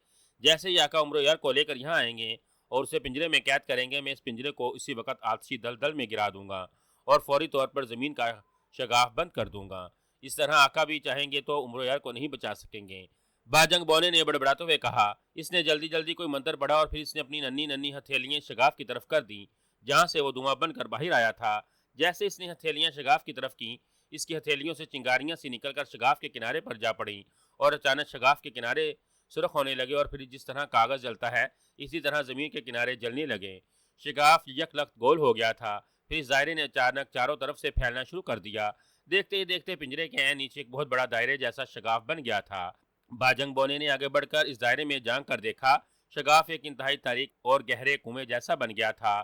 جیسے ہی آقا عمر یار کو لے کر یہاں آئیں گے اور اسے پنجرے میں قید کریں گے، میں اس پنجرے کو اسی وقت آتشی دلدل میں گرا دوں گا اور فوری طور پر زمین کا شگاف بند کر دوں گا۔ اس طرح آقا بھی چاہیں گے تو عمر یار کو نہیں بچا سکیں گے۔ باجنگ بونے نے بڑبڑاتے ہوئے کہا۔ اس نے جلدی جلدی کوئی منتر پڑھا اور پھر اس نے اپنی ننھی ننھی ہتھیلیاں شگاف کی طرف کر دیں جہاں سے وہ دھواں بن کر باہر آیا تھا۔ جیسے اس نے ہتھیلیاں شگاف کی طرف کیں، اس کی ہتھیلیوں سے چنگاریاں سی نکل کر شگاف کے کنارے پر جا پڑیں اور اچانک شگاف کے کنارے سرخ ہونے لگے اور پھر جس طرح کاغذ جلتا ہے اسی طرح زمین کے کنارے جلنے لگے۔ شگاف یک لخت گول ہو گیا تھا۔ پھر اس دائرے نے اچانک چاروں طرف سے پھیلنا شروع کر دیا۔ دیکھتے ہی دیکھتے پنجرے کے عین نیچے ایک بہت بڑا دائرے جیسا شگاف بن گیا تھا۔ باجنگ بونے نے آگے بڑھ کر اس دائرے میں جھانک کر دیکھا۔ شگاف ایک انتہائی تاریک اور گہرے کنویں جیسا بن گیا تھا۔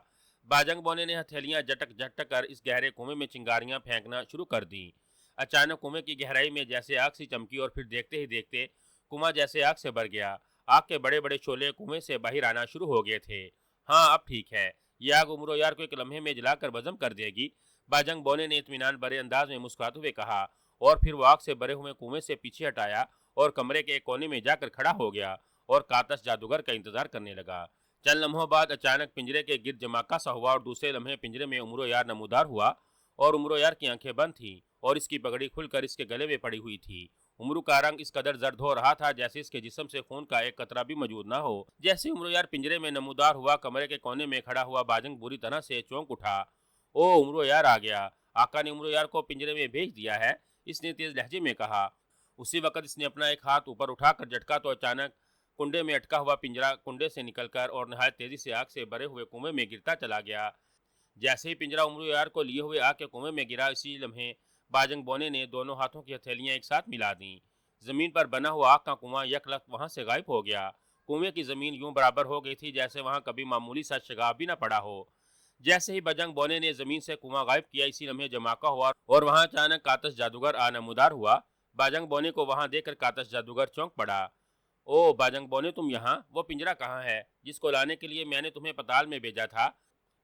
باجنگ بونے نے ہتھیلیاں جھٹک جھٹک کر اس گہرے کنویں میں چنگاریاں پھینکنا شروع کر دیں۔ اچانک کنویں کی گہرائی میں جیسے آگ سی چمکی اور پھر دیکھتے ہی دیکھتے کنواں جیسے آگ سے بھر گیا۔ آگ کے بڑے بڑے شعلے کنویں سے باہر آنا شروع ہو گئے تھے۔ ہاں اب ٹھیک ہے، یہ آگ عمر یار کو ایک لمحے میں جلا کر بزم کر دے گی، باجنگ بونے نے اطمینان بھرے انداز میں مسکراتے ہوئے کہا، اور پھر وہ آگ سے بھرے ہوئے کنویں سے پیچھے ہٹایا اور کمرے کے ایک کونے میں جا کر کھڑا ہو گیا اور کاتش جادوگر کا انتظار کرنے لگا۔ چند لمحوں بعد اچانک پنجرے کے گرد جماکا سا ہوا اور دوسرے لمحے پنجرے میں عمر یار نمودار ہوا اور عمر یار کی آنکھیں بند تھیں اور اس کی پگڑی کھل کر اس کے گلے میں پڑی ہوئی تھی۔ عمرو کا رنگ اس قدر زرد ہو رہا تھا جیسے اس کے جسم سے خون کا ایک قطرہ بھی موجود نہ ہو۔ جیسے عمر یار پنجرے میں نمودار ہوا، کمرے کے کونے میں کھڑا ہوا باجنگ بری طرح سے چونک اٹھا۔ او عمر یار آ گیا، آقا نے عمر یار کو پنجرے میں بھیج دیا ہے، اس نے تیز لہجے میں کہا۔ اسی وقت اس نے اپنا ایک ہاتھ اوپر اٹھا کر جھٹکا تو اچانک کنڈے میں اٹکا ہوا پنجرہ کنڈے سے نکل کر اور نہایت تیزی سے آگ سے بھرے ہوئے کنویں میں گرتا چلا گیا۔ جیسے ہی پنجرہ عمر یار کو لیے ہوئے آگ کے کنویں میں گرا، اسی لمحے باجنگ بونے نے دونوں ہاتھوں کی ہتھیلیاں ایک ساتھ ملا دیں۔ زمین پر بنا ہوا آگ کا کنواں یک لخت وہاں سے غائب ہو گیا۔ کنویں کی زمین یوں برابر ہو گئی تھی جیسے وہاں کبھی معمولی سا شگاف بھی نہ پڑا ہو۔ جیسے ہی باجنگ بونے نے زمین سے کنواں غائب کیا، اسی لمحے جماکا ہوا اور وہاں اچانک کاتش جادوگر نمودار ہوا۔ باجنگ بونے کو وہاں دیکھ کر کاتش جادوگر چونک پڑا۔ او باجنگ بونے تم یہاں، وہ پنجرہ کہاں ہے جس کو لانے کے لیے میں نے تمہیں پتال میں بھیجا تھا؟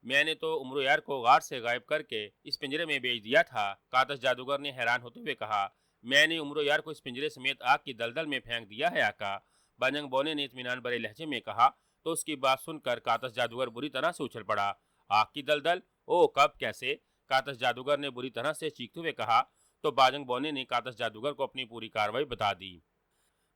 میں نے تو عمر یار کو غار سے غائب کر کے اس پنجرے میں بھیج دیا تھا، کاتش جادوگر نے حیران ہوتے ہوئے کہا۔ میں نے عمر یار کو اس پنجرے سمیت آگ کی دلدل میں پھینک دیا ہے آقا، باجنگ بونے نے اطمینان بھرے لہجے میں کہا۔ تو اس کی بات سن کر کاتش جادوگر بری طرح سے اچھل پڑا۔ آگ کی دلدل؟ او کب، کیسے؟ کاتش جادوگر نے بری طرح سے چیختے ہوئے کہا۔ تو باجنگ بونے نے کاتش جادوگر کو اپنی پوری کارروائی بتا دی۔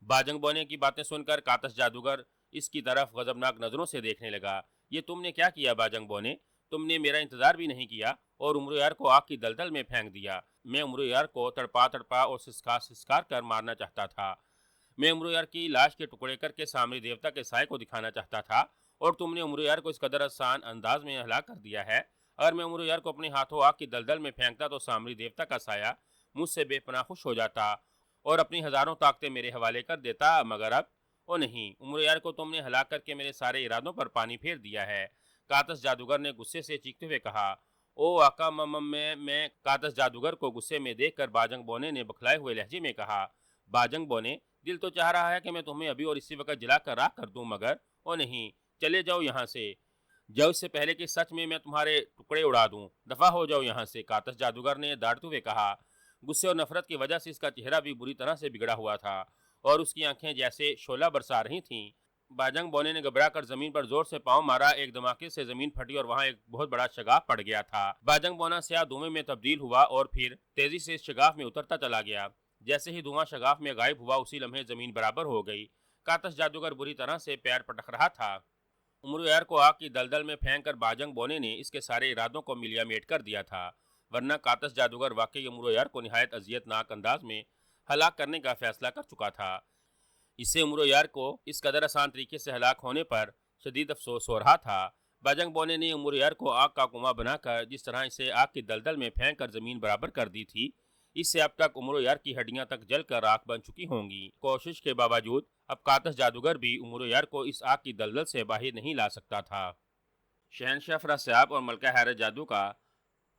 باجنگ بونے کی باتیں سن کر کاتش جادوگر اس کی طرف غضبناک نظروں سے دیکھنے لگا۔ یہ تم نے کیا کیا باجنگ بونے؟ تم نے میرا انتظار بھی نہیں کیا اور عمر یار کو آگ کی دلدل میں پھینک دیا۔ میں عمر یار کو تڑپا تڑپا اور سسکار کر مارنا چاہتا تھا۔ میں عمر یار کی لاش کے ٹکڑے کر کے سامری دیوتا کے سائے کو دکھانا چاہتا تھا اور تم نے عمر یار کو اس قدر آسان انداز میں ہلاک کر دیا ہے۔ اگر میں عمر یار کو اپنے ہاتھوں آگ کی دلدل میں پھینکتا تو سامری دیوتا کا سایہ مجھ سے بے پناہ خوش ہو جاتا اور اپنی ہزاروں طاقتیں میرے حوالے کر دیتا، مگر اب او نہیں، عمر یار کو تم نے ہلاک کر کے میرے سارے ارادوں پر پانی پھیر دیا ہے، کاتش جادوگر نے غصے سے چیختے ہوئے کہا۔ او آقا میں کاتش جادوگر کو غصے میں دیکھ کر باجنگ بونے نے بکھلائے ہوئے لہجے میں کہا۔ باجنگ بونے، دل تو چاہ رہا ہے کہ میں تمہیں ابھی اور اسی وقت جلا کر راکھ کر دوں، مگر او نہیں، چلے جاؤ یہاں سے، جاؤ اس سے پہلے کہ سچ میں تمہارے ٹکڑے اڑا دوں، دفع ہو جاؤ یہاں سے، کاتش جادوگر نے داڑتے ہوئے کہا۔ غصے اور نفرت کی وجہ سے اس کا چہرہ بھی بری طرح سے بگڑا ہوا تھا اور اس کی آنکھیں جیسے شعلہ برسا رہی تھیں۔ باجنگ بونے نے گھبرا کر زمین پر زور سے پاؤں مارا، ایک دھماکے سے زمین پھٹی اور وہاں ایک بہت بڑا شگاف پڑ گیا تھا۔ باجنگ بونا سیاہ دھوئیں میں تبدیل ہوا اور پھر تیزی سے اس شگاف میں اترتا چلا گیا۔ جیسے ہی دھواں شگاف میں غائب ہوا، اسی لمحے زمین برابر ہو گئی۔ کاتش جادوگر بری طرح سے پیر پٹک رہا تھا۔ عمر یار کو آگ کی دلدل میں پھینک کر باجنگ بونے نے اس کے سارے ارادوں کو ملیا میٹ کر دیا تھا، ورنہ کاتش جادوگر واقعی عمر یار کو نہایت اذیت ناک انداز میں ہلاک کرنے کا فیصلہ کر چکا تھا۔ اس سے عمر یار کو اس قدر آسان طریقے سے ہلاک ہونے پر شدید افسوس ہو رہا تھا۔ باجنگ بونے نے عمر یار کو آگ کا کنواں بنا کر جس طرح اسے آگ کی دلدل میں پھینک کر زمین برابر کر دی تھی، اس سے اب تک عمر یار کی ہڈیاں تک جل کر راکھ بن چکی ہوں گی۔ کوشش کے باوجود اب کاتش جادوگر بھی عمر یار کو اس آگ کی دلدل سے باہر نہیں لا سکتا تھا۔ شہنشاہ افراسیاب اور ملکہ حیرت جادو کا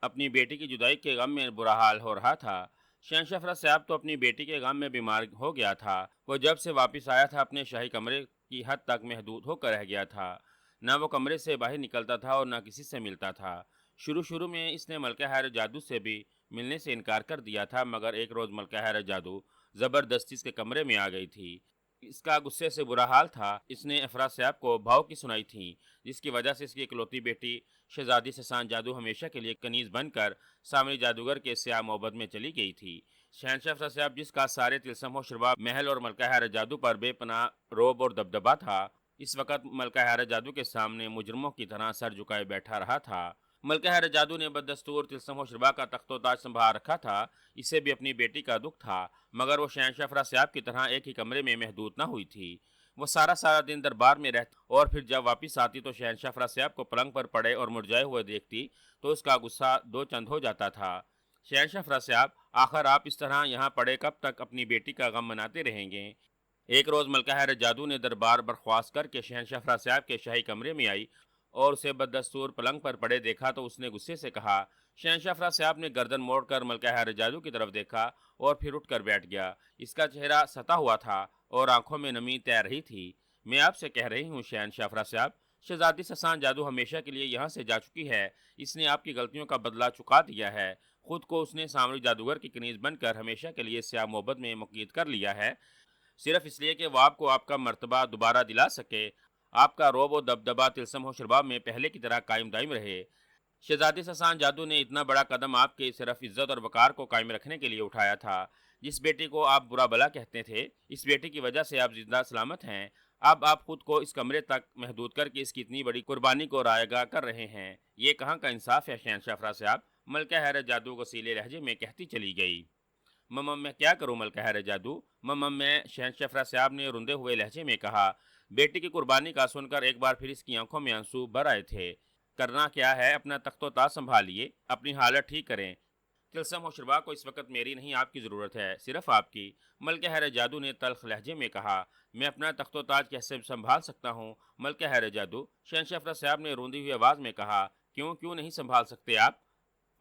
اپنی بیٹی کی جدائی کے غم میں برا حال ہو رہا تھا۔ شہنشاہ افراد صاحب تو اپنی بیٹی کے غم میں بیمار ہو گیا تھا۔ وہ جب سے واپس آیا تھا اپنے شاہی کمرے کی حد تک محدود ہو کر رہ گیا تھا۔ نہ وہ کمرے سے باہر نکلتا تھا اور نہ کسی سے ملتا تھا۔ شروع میں اس نے ملکہ حیرت جادو سے بھی ملنے سے انکار کر دیا تھا، مگر ایک روز ملکہ حیرت جادو زبردستی اس کے کمرے میں آ گئی تھی۔ اس کا غصے سے برا حال تھا۔ اس نے افراد صاحب کو بھاؤ کی سنائی تھی، جس کی وجہ سے اس کی اکلوتی بیٹی شہزادی سسان جادو ہمیشہ کے لیے کنیز بن کر سامری جادوگر کے سیاہ محبت میں چلی گئی تھی۔ شہنشاہ افراد صاحب، جس کا سارے طلسم و شربا محل اور ملکہ حیرت جادو پر بے پناہ روب اور دبدبا تھا، اس وقت ملکہ حیرت جادو کے سامنے مجرموں کی طرح سر جھکائے بیٹھا رہا تھا۔ ملکہ حیرت جادو نے بدستور طلسم و شربا کا تخت و تاج سنبھال رکھا تھا۔ اسے بھی اپنی بیٹی کا دکھ تھا، مگر وہ شہنشاہ افراد صاحب کی طرح ایک ہی کمرے میں محدود نہ ہوئی تھی۔ وہ سارا دن دربار میں رہتی اور پھر جب واپس آتی تو شہنشاہ افراد صاحب کو پلنگ پر پڑے اور مرجھائے ہوئے دیکھتی تو اس کا غصہ دو چند ہو جاتا تھا۔ شہنشاہ افراد صاحب، آخر آپ اس طرح یہاں پڑے کب تک اپنی بیٹی کا غم مناتے رہیں گے؟ ایک روز ملکہ حیرت جادو نے دربار برخواست کر کے شہنشاہ افراد صاحب کے شاہی کمرے میں آئی اور اسے بدستور پلنگ پر پڑے دیکھا تو اس نے غصے سے کہا۔ شہنشاہ افراد صاحب نے گردن موڑ کر ملکہ حیرت جادو کی طرف دیکھا اور پھر اٹھ کر بیٹھ گیا۔ اس کا چہرہ ستا ہوا تھا اور آنکھوں میں نمی تیر رہی تھی۔ میں آپ سے کہہ رہی ہوں شہنشاہ افراد صاحب، شہزادی سسان جادو ہمیشہ کے لیے یہاں سے جا چکی ہے۔ اس نے آپ کی غلطیوں کا بدلہ چکا دیا ہے۔ خود کو اس نے سامری جادوگر کی کنیز بن کر ہمیشہ کے لیے سیاہ محبت میں مقید کر لیا ہے، صرف اس لیے کہ وہ آپ کو آپ کا مرتبہ دوبارہ دلا سکے، آپ کا روب و دبدبا طلسم و شرباب میں پہلے کی طرح قائم دائم رہے۔ شہزادی سسان جادو نے اتنا بڑا قدم آپ کے صرف عزت اور وقار کو قائم رکھنے کے لیے اٹھایا تھا۔ جس بیٹی کو آپ برا بلا کہتے تھے، اس بیٹی کی وجہ سے آپ زندہ سلامت ہیں۔ اب آپ خود کو اس کمرے تک محدود کر کے اس کی اتنی بڑی قربانی کو رائگاں کر رہے ہیں۔ یہ کہاں کا انصاف ہے شہنشاہ افراد صاحب؟ ملکہ حیرت جادو غصیلے لہجے میں کہتی چلی گئی۔ میں کیا کروں ملکہ حیرت جادو؟ میں شہنشاہ افراد صاحب نے روندے ہوئے لہجے میں کہا۔ بیٹی کی قربانی کا سن کر ایک بار پھر اس کی آنکھوں میں آنسو بھر آئے تھے۔ کرنا کیا ہے؟ اپنا تخت و تاج سنبھالیے، اپنی حالت ٹھیک کریں۔ طلسم و شربا کو اس وقت میری نہیں، آپ کی ضرورت ہے، صرف آپ کی۔ ملکہ حیرت جادو نے تلخ لہجے میں کہا۔ میں اپنا تخت و تاج کیسے سنبھال سکتا ہوں ملکہ حیرت جادو؟ شہنشاہ افراد صاحب نے روندی ہوئی آواز میں کہا۔ کیوں نہیں سنبھال سکتے آپ؟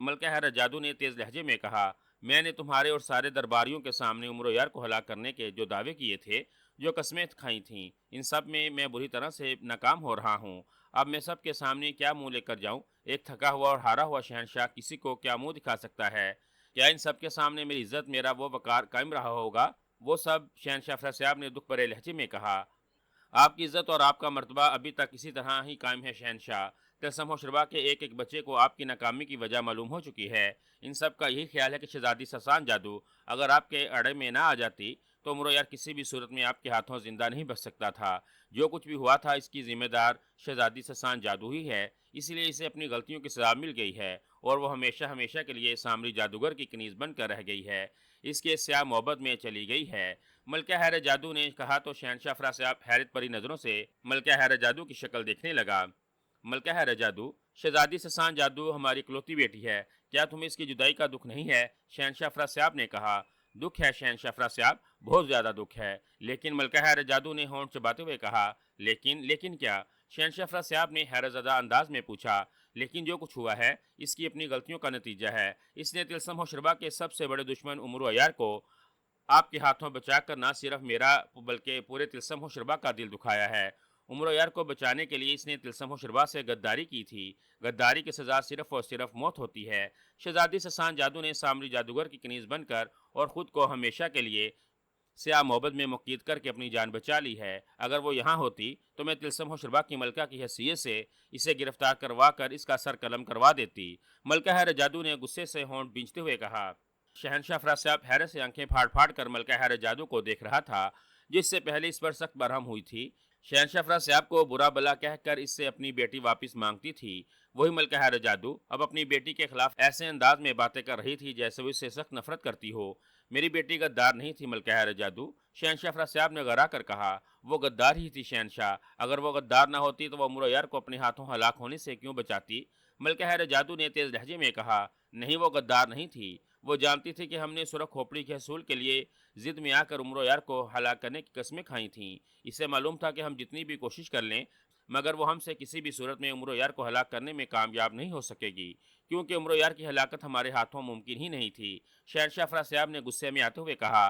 ملکہ حیرت جادو نے تیز لہجے میں کہا۔ میں نے تمہارے اور سارے درباریوں کے سامنے عمر و یار کو ہلاک کرنے کے جو دعوے کیے تھے، جو قسمیں کھائی تھیں، ان سب میں بری طرح سے ناکام ہو رہا ہوں۔ اب میں سب کے سامنے کیا منہ لے کر جاؤں؟ ایک تھکا ہوا اور ہارا ہوا شہنشاہ کسی کو کیا منہ دکھا سکتا ہے؟ کیا ان سب کے سامنے میری عزت، میرا وہ وقار قائم رہا ہوگا؟ وہ سب، شہنشاہ افراد صاحب نے دکھ بھرے لہجے میں کہا۔ آپ کی عزت اور آپ کا مرتبہ ابھی تک اسی طرح ہی قائم ہے شہنشاہ۔ طلسم و شربا کے ایک بچے کو آپ کی ناکامی کی وجہ معلوم ہو چکی ہے۔ ان سب کا یہی خیال ہے کہ شہزادی سسان جادو اگر آپ کے اڑے میں نہ آ جاتی تو عمر و یار کسی بھی صورت میں آپ کے ہاتھوں زندہ نہیں بچ سکتا تھا۔ جو کچھ بھی ہوا تھا اس کی ذمہ دار شہزادی سسان جادو ہی ہے، اس لیے اسے اپنی غلطیوں کی سزا مل گئی ہے اور وہ ہمیشہ کے لیے سامری جادوگر کی کنیز بن کر رہ گئی ہے، اس کے سیاہ محبت میں چلی گئی ہے۔ ملکہ حیرت جادو نے کہا تو شہنشاہ افراد صاحب حیرت بھری نظروں سے ملکہ حیرت جادو کی شکل دیکھنے لگا۔ ملکہ حیرت جادو، شہزادی سسان جادو ہماری اکلوتی بیٹی ہے، کیا تمہیں اس کی جدائی کا دکھ نہیں ہے؟ شہنشاہ افراد صاحب نے کہا۔ دکھ ہے شہنشاہ افراد صاحب، بہت زیادہ دکھ ہے۔ لیکن ملکہ حیرت جادو نے ہونٹ چباتے ہوئے کہا۔ لیکن کیا؟ شہنشاہ افراد صاحب نے حیرت زدہ انداز میں پوچھا۔ لیکن جو کچھ ہوا ہے اس کی اپنی غلطیوں کا نتیجہ ہے۔ اس نے طلسم و شربا کے سب سے بڑے دشمن عمر و عیار کو آپ کے ہاتھوں بچا کر نہ صرف میرا بلکہ پورے طلسم و شربا کا دل دکھایا ہے۔ عمر و یار کو بچانے کے لیے اس نے طلسم و شربا سے غداری کی تھی۔ غداری کی سزا صرف اور صرف موت ہوتی ہے۔ شہزادی سسان جادو نے سامری جادوگر کی کنیز بن کر اور خود کو ہمیشہ کے لیے سیاہ محبت میں مقید کر کے اپنی جان بچا لی ہے۔ اگر وہ یہاں ہوتی تو میں طلسم و شربا کی ملکہ کی حیثیت سے اسے گرفتار کروا کر اس کا سر قلم کروا دیتی۔ ملکہ حیرت جادو نے غصے سے ہونٹ بھینچتے ہوئے کہا۔ شہنشاہ افراد صاحب حیرت سے آنکھیں پھاڑ کر ملکہ حیرت جادو کو دیکھ رہا تھا، جس سے پہلے اس پر سخت برہم ہوئی تھی۔ شہنشاہ افراد صاحب کو برا بلا کہہ کر اس سے اپنی بیٹی واپس مانگتی تھی، وہی ملکہ حیرت جادو اب اپنی بیٹی کے خلاف ایسے انداز میں باتیں کر رہی تھی جیسے وہ اس سے سخت نفرت کرتی ہو۔ میری بیٹی غدار نہیں تھی ملکہ حیرت جادو، شہنشاہ افراد صاحب نے غرا کر کہا۔ وہ غدار ہی تھی شہنشاہ، اگر وہ غدار نہ ہوتی تو وہ عمر و یار کو اپنے ہاتھوں ہلاک ہونے سے کیوں بچاتی؟ ملکہ حیرت جادو نے تیز لہجے میں کہا۔ نہیں، وہ غدار نہیں تھی، وہ جانتی تھی کہ ہم نے سرخ کھوپڑی کے حصول کے لیے ضد میں آ کر عمر و یار کو ہلاک کرنے کی قسمیں کھائی تھیں۔ اسے معلوم تھا کہ ہم جتنی بھی کوشش کر لیں مگر وہ ہم سے کسی بھی صورت میں عمر و یار کو ہلاک کرنے میں کامیاب نہیں ہو سکے گی، کیونکہ عمر یار کی ہلاکت ہمارے ہاتھوں ممکن ہی نہیں تھی۔ شہنشاہ افراسیاب نے غصے میں آتے ہوئے کہا،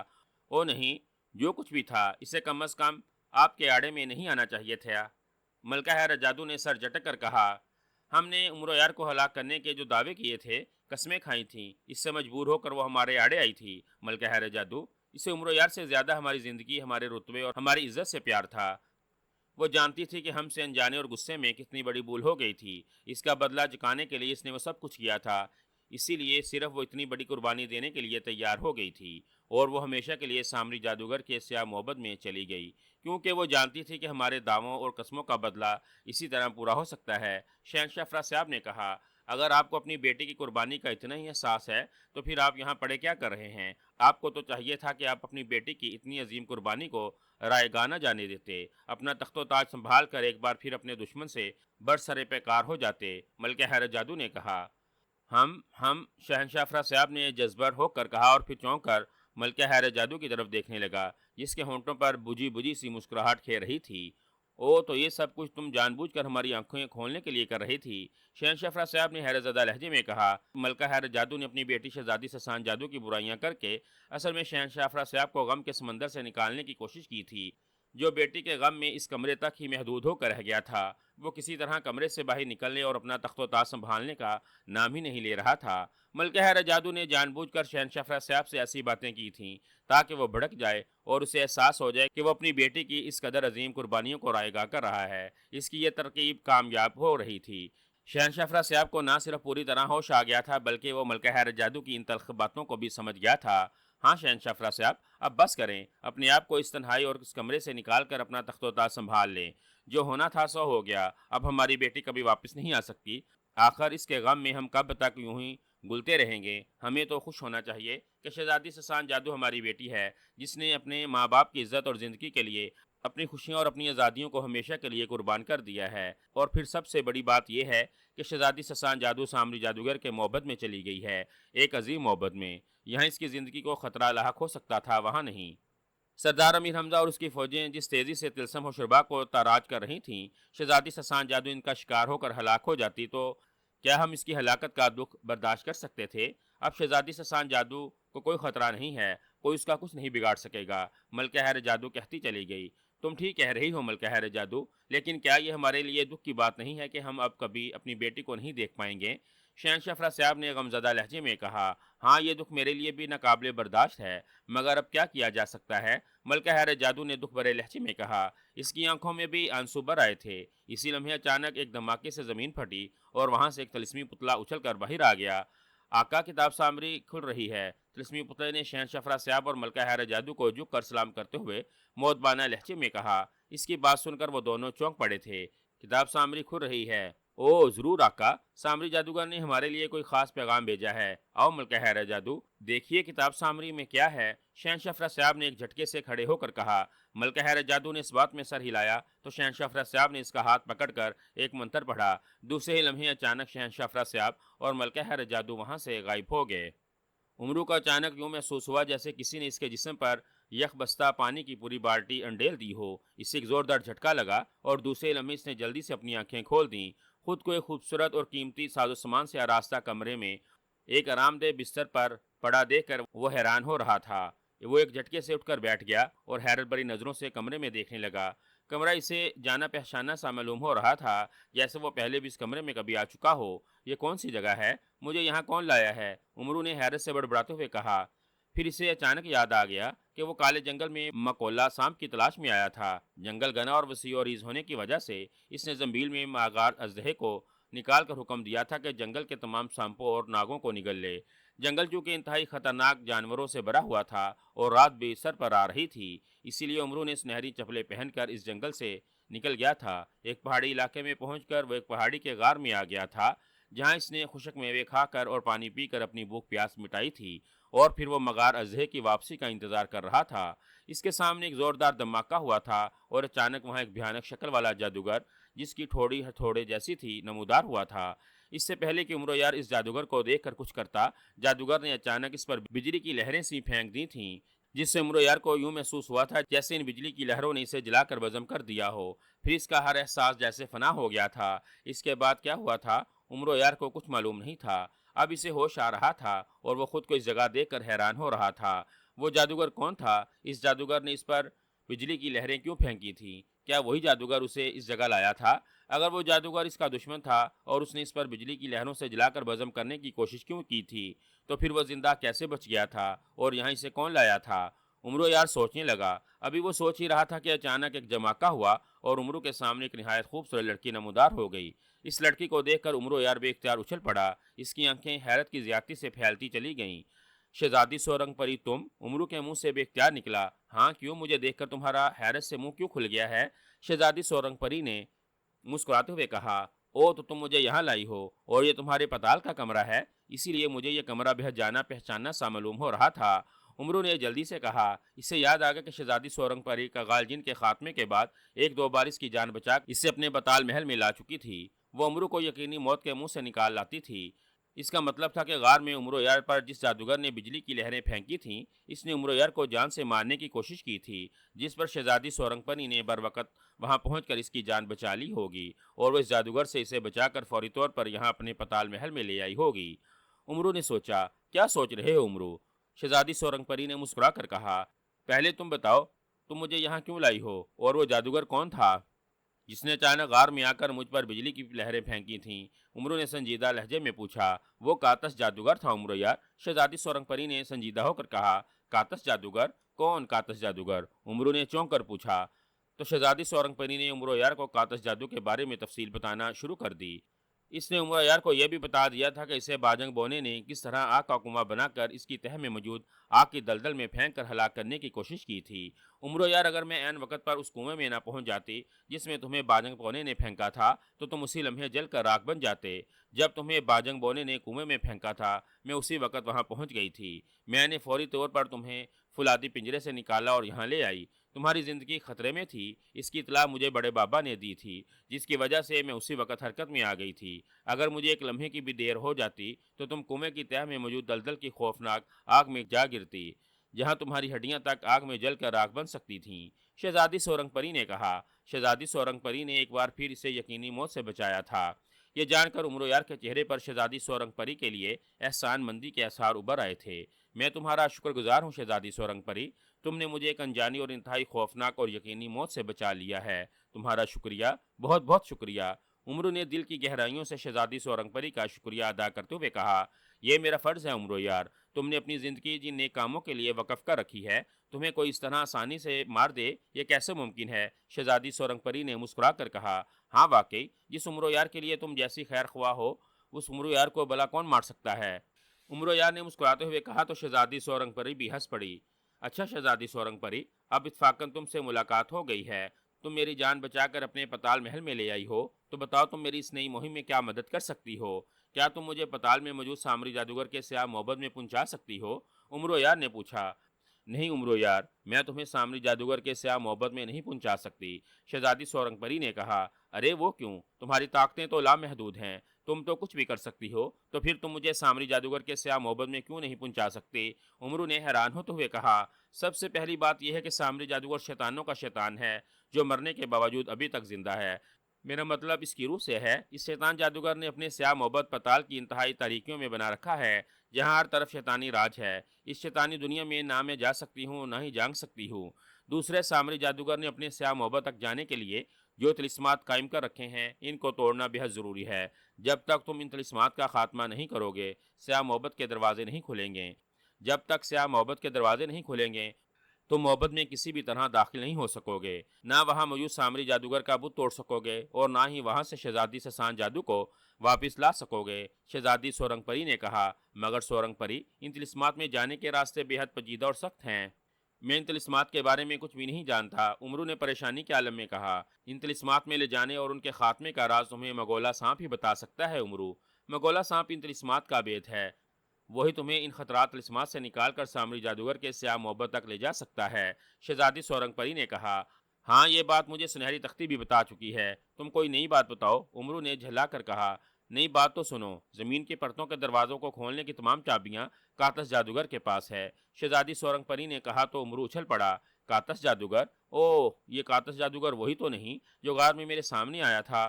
او نہیں، جو کچھ بھی تھا اسے کم از کم آپ کے آڑے میں نہیں آنا چاہیے تھا۔ ملکہ حیرت جادو نے سر جھٹک کر کہا، ہم نے عمر یار کو ہلاک کرنے کے جو دعوے کیے تھے، قسمیں کھائی تھیں، اس سے مجبور ہو کر وہ ہمارے آڑے آئی تھی۔ ملکہ حیرت جادو، اسے عمر یار سے زیادہ ہماری زندگی، ہمارے رتبے اور ہماری عزت سے پیار تھا۔ وہ جانتی تھی کہ ہم سے انجانے اور غصے میں کتنی بڑی بھول ہو گئی تھی۔ اس کا بدلہ چکانے کے لیے اس نے وہ سب کچھ کیا تھا، اسی لیے صرف وہ اتنی بڑی قربانی دینے کے لیے تیار ہو گئی تھی، اور وہ ہمیشہ کے لیے سامری جادوگر کے سیاہ محبت میں چلی گئی، کیونکہ وہ جانتی تھی کہ ہمارے دعووں اور قسموں کا بدلہ اسی طرح پورا ہو سکتا ہے۔ شہنشاہ افراسیاب نے کہا، اگر آپ کو اپنی بیٹی کی قربانی کا اتنا ہی احساس ہے تو پھر آپ یہاں پڑے کیا کر رہے ہیں؟ آپ کو تو چاہیے تھا کہ آپ اپنی بیٹی کی اتنی عظیم قربانی کو رائے گاہ نہ جانے دیتے، اپنا تخت و تاج سنبھال کر ایک بار پھر اپنے دشمن سے برسرے پیکار ہو جاتے۔ ملکہ حیرت جادو نے کہا، ہم شہنشاہ افراسیاب نے جذبر ہو کر کہا، اور پھر چونک کر ملکہ حیرت جادو کی طرف دیکھنے لگا، جس کے ہونٹوں پر بجھی بجھی سی مسکراہٹ کھیر رہی تھی۔ او، تو یہ سب کچھ تم جان بوجھ کر ہماری آنکھیں کھولنے کے لیے کر رہی تھی؟ شہنشاہ افراسیاب نے حیرت زدہ لہجے میں کہا۔ ملکہ حیرت جادو نے اپنی بیٹی شہزادی سسان جادو کی برائیاں کر کے اصل میں شہنشاہ افراسیاب کو غم کے سمندر سے نکالنے کی کوشش کی تھی، جو بیٹی کے غم میں اس کمرے تک ہی محدود ہو کر رہ گیا تھا۔ وہ کسی طرح کمرے سے باہر نکلنے اور اپنا تخت و تاج سنبھالنے کا نام ہی نہیں لے رہا تھا۔ ملکہ حیرت جادو نے جان بوجھ کر شہنشاہ افراسیاب سے ایسی باتیں کی تھیں تاکہ وہ بھڑک جائے اور اسے احساس ہو جائے کہ وہ اپنی بیٹی کی اس قدر عظیم قربانیوں کو رائے گاہ کر رہا ہے۔ اس کی یہ ترکیب کامیاب ہو رہی تھی۔ شہنشاہ افراسیاب کو نہ صرف پوری طرح ہوش آ گیا تھا، بلکہ وہ ملکہ حیرت جادو کی ان تلخ باتوں کو بھی سمجھ گیا تھا۔ ہاں شہنشاہ افراسیاب، اب بس کریں، اپنے آپ کو اس تنہائی اور اس کمرے سے نکال کر اپنا تخت و تاج سنبھال لیں۔ جو ہونا تھا سو ہو گیا، اب ہماری بیٹی کبھی واپس نہیں آ سکتی۔ آخر اس کے غم میں ہم کب تک یوں ہی گلتے رہیں گے؟ ہمیں تو خوش ہونا چاہیے کہ شہزادی سسان جادو ہماری بیٹی ہے، جس نے اپنے ماں باپ کی عزت اور زندگی کے لیے اپنی خوشیوں اور اپنی آزادیوں کو ہمیشہ کے لیے قربان کر دیا ہے۔ اور پھر سب سے بڑی بات یہ ہے کہ شہزادی سسان جادو سامری جادوگر کے محبت میں چلی گئی ہے، ایک عظیم محبت میں۔ یہاں اس کی زندگی کو خطرہ لاحق ہو سکتا تھا، وہاں نہیں۔ سردار امیر حمزہ اور اس کی فوجیں جس تیزی سے طلسم و شربا کو تاراج کر رہی تھیں، شہزادی سسان جادو ان کا شکار ہو کر ہلاک ہو جاتی تو کیا ہم اس کی ہلاکت کا دکھ برداشت کر سکتے تھے؟ اب شہزادی سسان جادو کو کوئی خطرہ نہیں ہے، کوئی اس کا کچھ نہیں بگاڑ سکے گا، ملکہ حیرت جادو کہتی چلی گئی۔ تم ٹھیک کہہ رہی ہو ملکہ حیرت جادو، لیکن کیا یہ ہمارے لیے دکھ کی بات نہیں ہے کہ ہم اب کبھی اپنی بیٹی کو نہیں دیکھ پائیں گے؟ شہنشاہ افراسیاب نے غمزدہ لہجے میں کہا، ہاں یہ دکھ میرے لیے بھی ناقابل برداشت ہے، مگر اب کیا کیا جا سکتا ہے؟ ملکہ حیرت جادو نے دکھ بھرے لہجے میں کہا۔ اس کی آنکھوں میں بھی آنسو بھر آئے تھے۔ اسی لمحے اچانک ایک دھماکے سے زمین پھٹی اور وہاں سے ایک طلسمی پتلا اچھل کر باہر آ گیا۔ آقا، کتاب سامری کھل رہی ہے۔ طلسمی پتلے نے شہنشاہ افراسیاب اور ملکہ حیرت جادو کو جھک کر سلام کرتے ہوئے مؤدبانہ لہجے میں کہا۔ اس کی بات سن کر وہ دونوں چونک پڑے تھے۔ کتاب سامری کھل رہی ہے؟ او ضرور آقا، سامری جادوگر نے ہمارے لیے کوئی خاص پیغام بھیجا ہے، آؤ ملکہ حیرت جادو دیکھیے کتاب سامری میں کیا ہے۔ شہنشاہ افراسیاب نے ایک جھٹکے سے کھڑے ہو کر کہا۔ ملکہ حیرت جادو نے اس بات میں سر ہلایا تو شہنشاہ افراسیاب نے اس کا ہاتھ پکڑ کر ایک منتر پڑھا۔ دوسرے ہی لمحے اچانک شہنشاہ افراسیاب اور ملکہ حیرت جادو وہاں سے غائب ہو گئے۔ عمرو کو اچانک یوں محسوس ہوا جیسے کسی نے اس کے جسم پر یک بستہ پانی کی پوری بالٹی انڈیل دی ہو۔ اسے ایک زوردار جھٹکا لگا اور دوسرے لمحے اس نے جلدی سے اپنی آنکھیں کھول دیں۔ خود کو ایک خوبصورت اور قیمتی ساز و سامان سے آراستہ کمرے میں ایک آرام دہ بستر پر پڑا دیکھ کر وہ حیران ہو رہا تھا۔ وہ ایک جھٹکے سے اٹھ کر بیٹھ گیا اور حیرت بھری نظروں سے کمرے میں دیکھنے لگا۔ کمرہ اسے جانا پہچانا سا معلوم ہو رہا تھا، جیسے وہ پہلے بھی اس کمرے میں کبھی آ چکا ہو۔ یہ کون سی جگہ ہے؟ مجھے یہاں کون لایا ہے؟ عمرو نے حیرت سے بڑبڑاتے ہوئے کہا۔ پھر اسے اچانک یاد آ گیا کہ وہ کالے جنگل میں مکولا سانپ کی تلاش میں آیا تھا۔ جنگل گھنا اور وسیع و عریض ہونے کی وجہ سے اس نے زنبیل میں ماغار اژدہے کو نکال کر حکم دیا تھا کہ جنگل کے تمام سانپوں اور ناگوں کو نگل لے۔ جنگل چونکہ انتہائی خطرناک جانوروں سے بھرا ہوا تھا اور رات بھی سر پر آ رہی تھی، اسی لیے عمرو نے سنہری چپلیں پہن کر اس جنگل سے نکل گیا تھا۔ ایک پہاڑی علاقے میں پہنچ کر وہ ایک پہاڑی کے غار میں آ گیا تھا، جہاں اس نے خشک میوے کھا کر اور پانی پی کر اپنی بھوک پیاس مٹائی تھی، اور پھر وہ مغار اژدہے کی واپسی کا انتظار کر رہا تھا۔ اس کے سامنے ایک زوردار دھماکہ ہوا تھا اور اچانک وہاں ایک بھیانک شکل والا جادوگر، جس کی ٹھوڑی ہتھوڑے جیسی تھی، نمودار ہوا تھا۔ اس سے پہلے کہ عمرو یار اس جادوگر کو دیکھ کر کچھ کرتا، جادوگر نے اچانک اس پر بجلی کی لہریں سی پھینک دی تھیں، جس سے عمرو یار کو یوں محسوس ہوا تھا جیسے ان بجلی کی لہروں نے اسے جلا کر بزم کر دیا ہو۔ پھر اس کا ہر احساس جیسے فنا ہو گیا تھا۔ اس کے بعد کیا ہوا تھا عمرو یار کو کچھ معلوم نہیں تھا۔ اب اسے ہوش آ رہا تھا اور وہ خود کو اس جگہ دیکھ کر حیران ہو رہا تھا۔ وہ جادوگر کون تھا؟ اس جادوگر نے اس پر بجلی کی لہریں کیوں پھینکی تھیں؟ کیا وہی جادوگر اسے اس جگہ لایا تھا؟ اگر وہ جادوگر اس کا دشمن تھا اور اس نے اس پر بجلی کی لہروں سے جلا کر بزم کرنے کی کوشش کیوں کی تھی، تو پھر وہ زندہ کیسے بچ گیا تھا اور یہاں اسے کون لایا تھا؟ عمرو یار سوچنے لگا۔ ابھی وہ سوچ ہی رہا تھا کہ اچانک ایک جماکہ ہوا اور عمرو کے سامنے ایک نہایت خوبصورت لڑکی نمودار ہو گئی۔ اس لڑکی کو دیکھ کر عمرو یار بے اختیار اچھل پڑا۔ اس کی آنکھیں حیرت کی زیادتی سے پھیلتی چلی گئیں۔ شہزادی سورنگ پری تم؟ عمرو کے منہ سے بے اختیار نکلا۔ ہاں کیوں؟ مجھے دیکھ کر تمہارا حیرت سے منہ کیوں کھل گیا ہے؟ شہزادی سورنگ پری نے مسکراتے ہوئے کہا، او تو تم مجھے یہاں لائی ہو اور یہ تمہارے پتال کا کمرہ ہے، اسی لیے مجھے یہ کمرہ بہت جانا پہچاننا سا معلوم ہو رہا تھا۔ عمرو نے جلدی سے کہا۔ اسے یاد آ گیا کہ شہزادی سورنگ پری کا غالجن کے خاتمے کے بعد ایک دو بار اس کی جان بچا اسے اپنے پتال محل میں لا چکی تھی۔ وہ عمرو کو یقینی موت کے منہ سے نکال لاتی تھی۔ اس کا مطلب تھا کہ غار میں عمرو یار پر جس جادوگر نے بجلی کی لہریں پھینکی تھیں، اس نے عمرو یار کو جان سے مارنے کی کوشش کی تھی، جس پر شہزادی سورنگ پری نے بر وقت وہاں پہنچ کر اس کی جان بچا لی ہوگی اور وہ اس جادوگر سے اسے بچا کر فوری طور پر یہاں اپنے پتال محل میں لے آئی ہوگی۔ عمرو نے سوچا، کیا سوچ رہے ہو عمرو؟ شہزادی سورنگ پری نے مسکرا کر کہا، پہلے تم بتاؤ تم مجھے یہاں کیوں لائی ہو اور وہ جادوگر کون تھا جس نے اچانک غار میں آ کر مجھ پر بجلی کی لہریں پھینکی تھیں؟ عمرو نے سنجیدہ لہجے میں پوچھا۔ وہ کاتش جادوگر تھا عمرو یار، شہزادی سورنگ پری نے سنجیدہ ہو کر کہا۔ کاتش جادوگر؟ کون کاتش جادوگر؟ عمرو نے چونک کر پوچھا۔ تو شہزادی سورنگ پری نے عمرو یار کو کاتش جادو کے بارے میں تفصیل بتانا شروع کر دی۔ اس نے عمرو یار کو یہ بھی بتا دیا تھا کہ اسے باجنگ بونے نے کس طرح آگ کا کنواں بنا کر اس کی تہہ میں موجود آگ کی دلدل میں پھینک کر ہلاک کرنے کی کوشش کی تھی۔ عمرو یار اگر میں عین وقت پر اس کنویں میں نہ پہنچ جاتی جس میں تمہیں باجنگ بونے نے پھینکا تھا تو تم اسی لمحے جل کر راکھ بن جاتے۔ جب تمہیں باجنگ بونے نے کنویں میں پھینکا تھا میں اسی وقت وہاں پہنچ گئی تھی۔ میں نے فوری طور پر تمہیں فولادی پنجرے سے نکالا اور یہاں لے آئی۔ تمہاری زندگی خطرے میں تھی، اس کی اطلاع مجھے بڑے بابا نے دی تھی، جس کی وجہ سے میں اسی وقت حرکت میں آ گئی تھی۔ اگر مجھے ایک لمحے کی بھی دیر ہو جاتی تو تم کنویں کی تہہ میں موجود دلدل کی خوفناک آگ میں جا گرتی، جہاں تمہاری ہڈیاں تک آگ میں جل کر راکھ بن سکتی تھیں، شہزادی سورنگ پری نے کہا۔ شہزادی سورنگ پری نے ایک بار پھر اسے یقینی موت سے بچایا تھا۔ یہ جان کر عمرو یار کے چہرے پر شہزادی سورنگ پری کے لیے احسان مندی کے آثار ابھر آئے تھے۔ میں تمہارا شکر گزار ہوں شہزادی سورنگ پری، تم نے مجھے ایک انجانی اور انتہائی خوفناک اور یقینی موت سے بچا لیا ہے۔ تمہارا شکریہ، بہت بہت شکریہ۔ عمرو نے دل کی گہرائیوں سے شہزادی سورنگ پری کا شکریہ ادا کرتے ہوئے کہا، یہ میرا فرض ہے عمرو یار، تم نے اپنی زندگی جن نیک کاموں کے لیے وقف کر رکھی ہے، تمہیں کوئی اس طرح آسانی سے مار دے یہ کیسے ممکن ہے؟ شہزادی سورنگ پری نے مسکرا کر کہا، ہاں واقعی جس عمرو یار کے لیے تم جیسی خیر خواہ ہو اس عمرو یار کو بھلا کون مار سکتا ہے؟ عمرو یار نے مسکراتے ہوئے کہا تو شہزادی سورنگ پری بھی ہنس پڑی۔ اچھا شہزادی سورنگ پری، اب اتفاقاً تم سے ملاقات ہو گئی ہے، تم میری جان بچا کر اپنے پتال محل میں لے آئی ہو، تو بتاؤ تم میری اس نئی مہم میں کیا مدد کر سکتی ہو؟ کیا تم مجھے پتال میں موجود سامری جادوگر کے سیاہ محبت میں پہنچا سکتی ہو؟ عمرو یار نے پوچھا۔ نہیں عمرو یار، میں تمہیں سامری جادوگر کے سیاہ محبت میں نہیں پہنچا سکتی، شہزادی سورنگ پری نے کہا۔ ارے وہ کیوں؟ تمہاری طاقتیں تو لامحدود ہیں، تم تو کچھ بھی کر سکتی ہو، تو پھر تم مجھے سامری جادوگر کے سیاہ محبت میں کیوں نہیں پہنچا سکتی؟ عمرو نے حیران ہوتے ہوئے کہا۔ سب سے پہلی بات یہ ہے کہ سامری جادوگر شیطانوں کا شیطان ہے جو مرنے کے باوجود ابھی تک زندہ ہے، میرا مطلب اس کی روح سے ہے۔ اس شیطان جادوگر نے اپنے سیاہ محبت پتال کی انتہائی تاریکیوں میں بنا رکھا ہے جہاں ہر طرف شیطانی راج ہے۔ اس شیطانی دنیا میں نہ میں جا سکتی ہوں نہ ہی جانگ سکتی ہوں۔ دوسرے سامری جادوگر نے اپنے سیاہ محبت تک جانے کے لیے جو طلسمات قائم کر رکھے ہیں ان کو توڑنا بہت ضروری ہے۔ جب تک تم ان طلسمات کا خاتمہ نہیں کرو گے سیاہ محبت کے دروازے نہیں کھلیں گے۔ جب تک سیاہ محبت کے دروازے نہیں کھلیں گے تم محبت میں کسی بھی طرح داخل نہیں ہو سکو گے، نہ وہاں موجود سامری جادوگر کا بت توڑ سکو گے اور نہ ہی وہاں سے شہزادی سسان جادو کو واپس لا سکو گے، شہزادی سورنگ پری نے کہا۔ مگر سورنگ پری، ان طلسمات میں جانے کے راستے بے حد پیچیدہ اور سخت ہیں، میں ان طلسمات کے بارے میں کچھ بھی نہیں جانتا، عمرو نے پریشانی کے عالم میں کہا۔ ان طلسمات میں لے جانے اور ان کے خاتمے کا راز تمہیں مگولا سانپ ہی بتا سکتا ہے عمرو، مگولا سانپ ان طلسمات کا بید ہے، وہی تمہیں ان خطرات طلسمات سے نکال کر سامری جادوگر کے سیاہ محبت تک لے جا سکتا ہے، شہزادی سورنگ پری نے کہا۔ ہاں یہ بات مجھے سنہری تختی بھی بتا چکی ہے، تم کوئی نئی بات بتاؤ، عمرو نے جھلا کر کہا۔ نئی بات تو سنو، زمین کے پرتوں کے دروازوں کو کھولنے کی تمام چابیاں کاتس جادوگر کے پاس ہے، شہزادی سورنگ پری نے کہا تو عمرو اچھل پڑا۔ کاتس جادوگر؟ اوہ، یہ کاتس جادوگر وہی تو نہیں جو غار میں میرے سامنے آیا تھا؟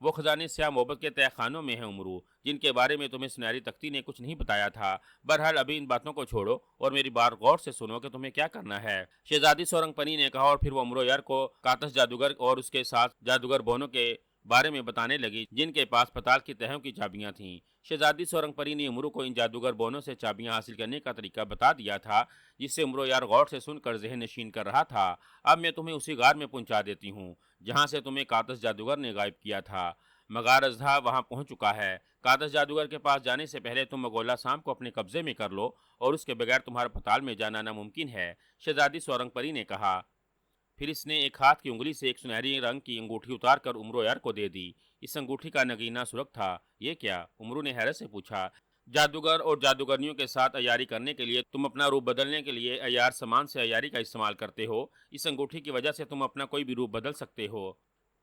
وہ خزانے سیاہ محبت کے تہہ خانوں میں ہیں عمرو، جن کے بارے میں تمہیں سنہری تختی نے کچھ نہیں بتایا تھا۔ بہرحال ابھی ان باتوں کو چھوڑو اور میری بات غور سے سنو کہ تمہیں کیا کرنا ہے۔ شہزادی سورنگ پری نے کہا، اور پھر وہ امرو یار کو کاتس جادوگر اور اس کے ساتھ جادوگر بونوں کے بارے میں بتانے لگی، جن کے پاس پتال کی تہوں کی چابیاں تھیں۔ شہزادی سورنگ پری نے امرو کو ان جادوگر بونوں سے چابیاں حاصل کرنے کا طریقہ بتا دیا تھا، جس سے امرو یار غور سے سن کر ذہن نشین کر رہا تھا۔ اب میں تمہیں اسی غار میں پہنچا دیتی ہوں جہاں سے تمہیں کاتس جادوگر نے غائب کیا تھا۔ مغار اژدہا وہاں پہنچ چکا ہے۔ کاتس جادوگر کے پاس جانے سے پہلے تم مگولا سام کو اپنے قبضے میں کر لو، اور اس کے بغیر تمہارا پتال میں جانا ناممکن ہے۔ شہزادی سورنگ پری نے کہا۔ پھر اس نے ایک ہاتھ کی انگلی سے ایک سنہری رنگ کی انگوٹھی اتار کر امرو یار کو دے دی۔ اس انگوٹھی کا نگینہ سرخ تھا۔ یہ کیا؟ امرو نے حیرت سے پوچھا۔ جادوگر اور جادوگرنیوں کے ساتھ عیاری کرنے کے لیے تم اپنا روپ بدلنے کے لیے عیار سامان سے عیاری کا استعمال کرتے ہو۔ اس انگوٹھی کی وجہ سے تم اپنا کوئی بھی روپ بدل سکتے ہو۔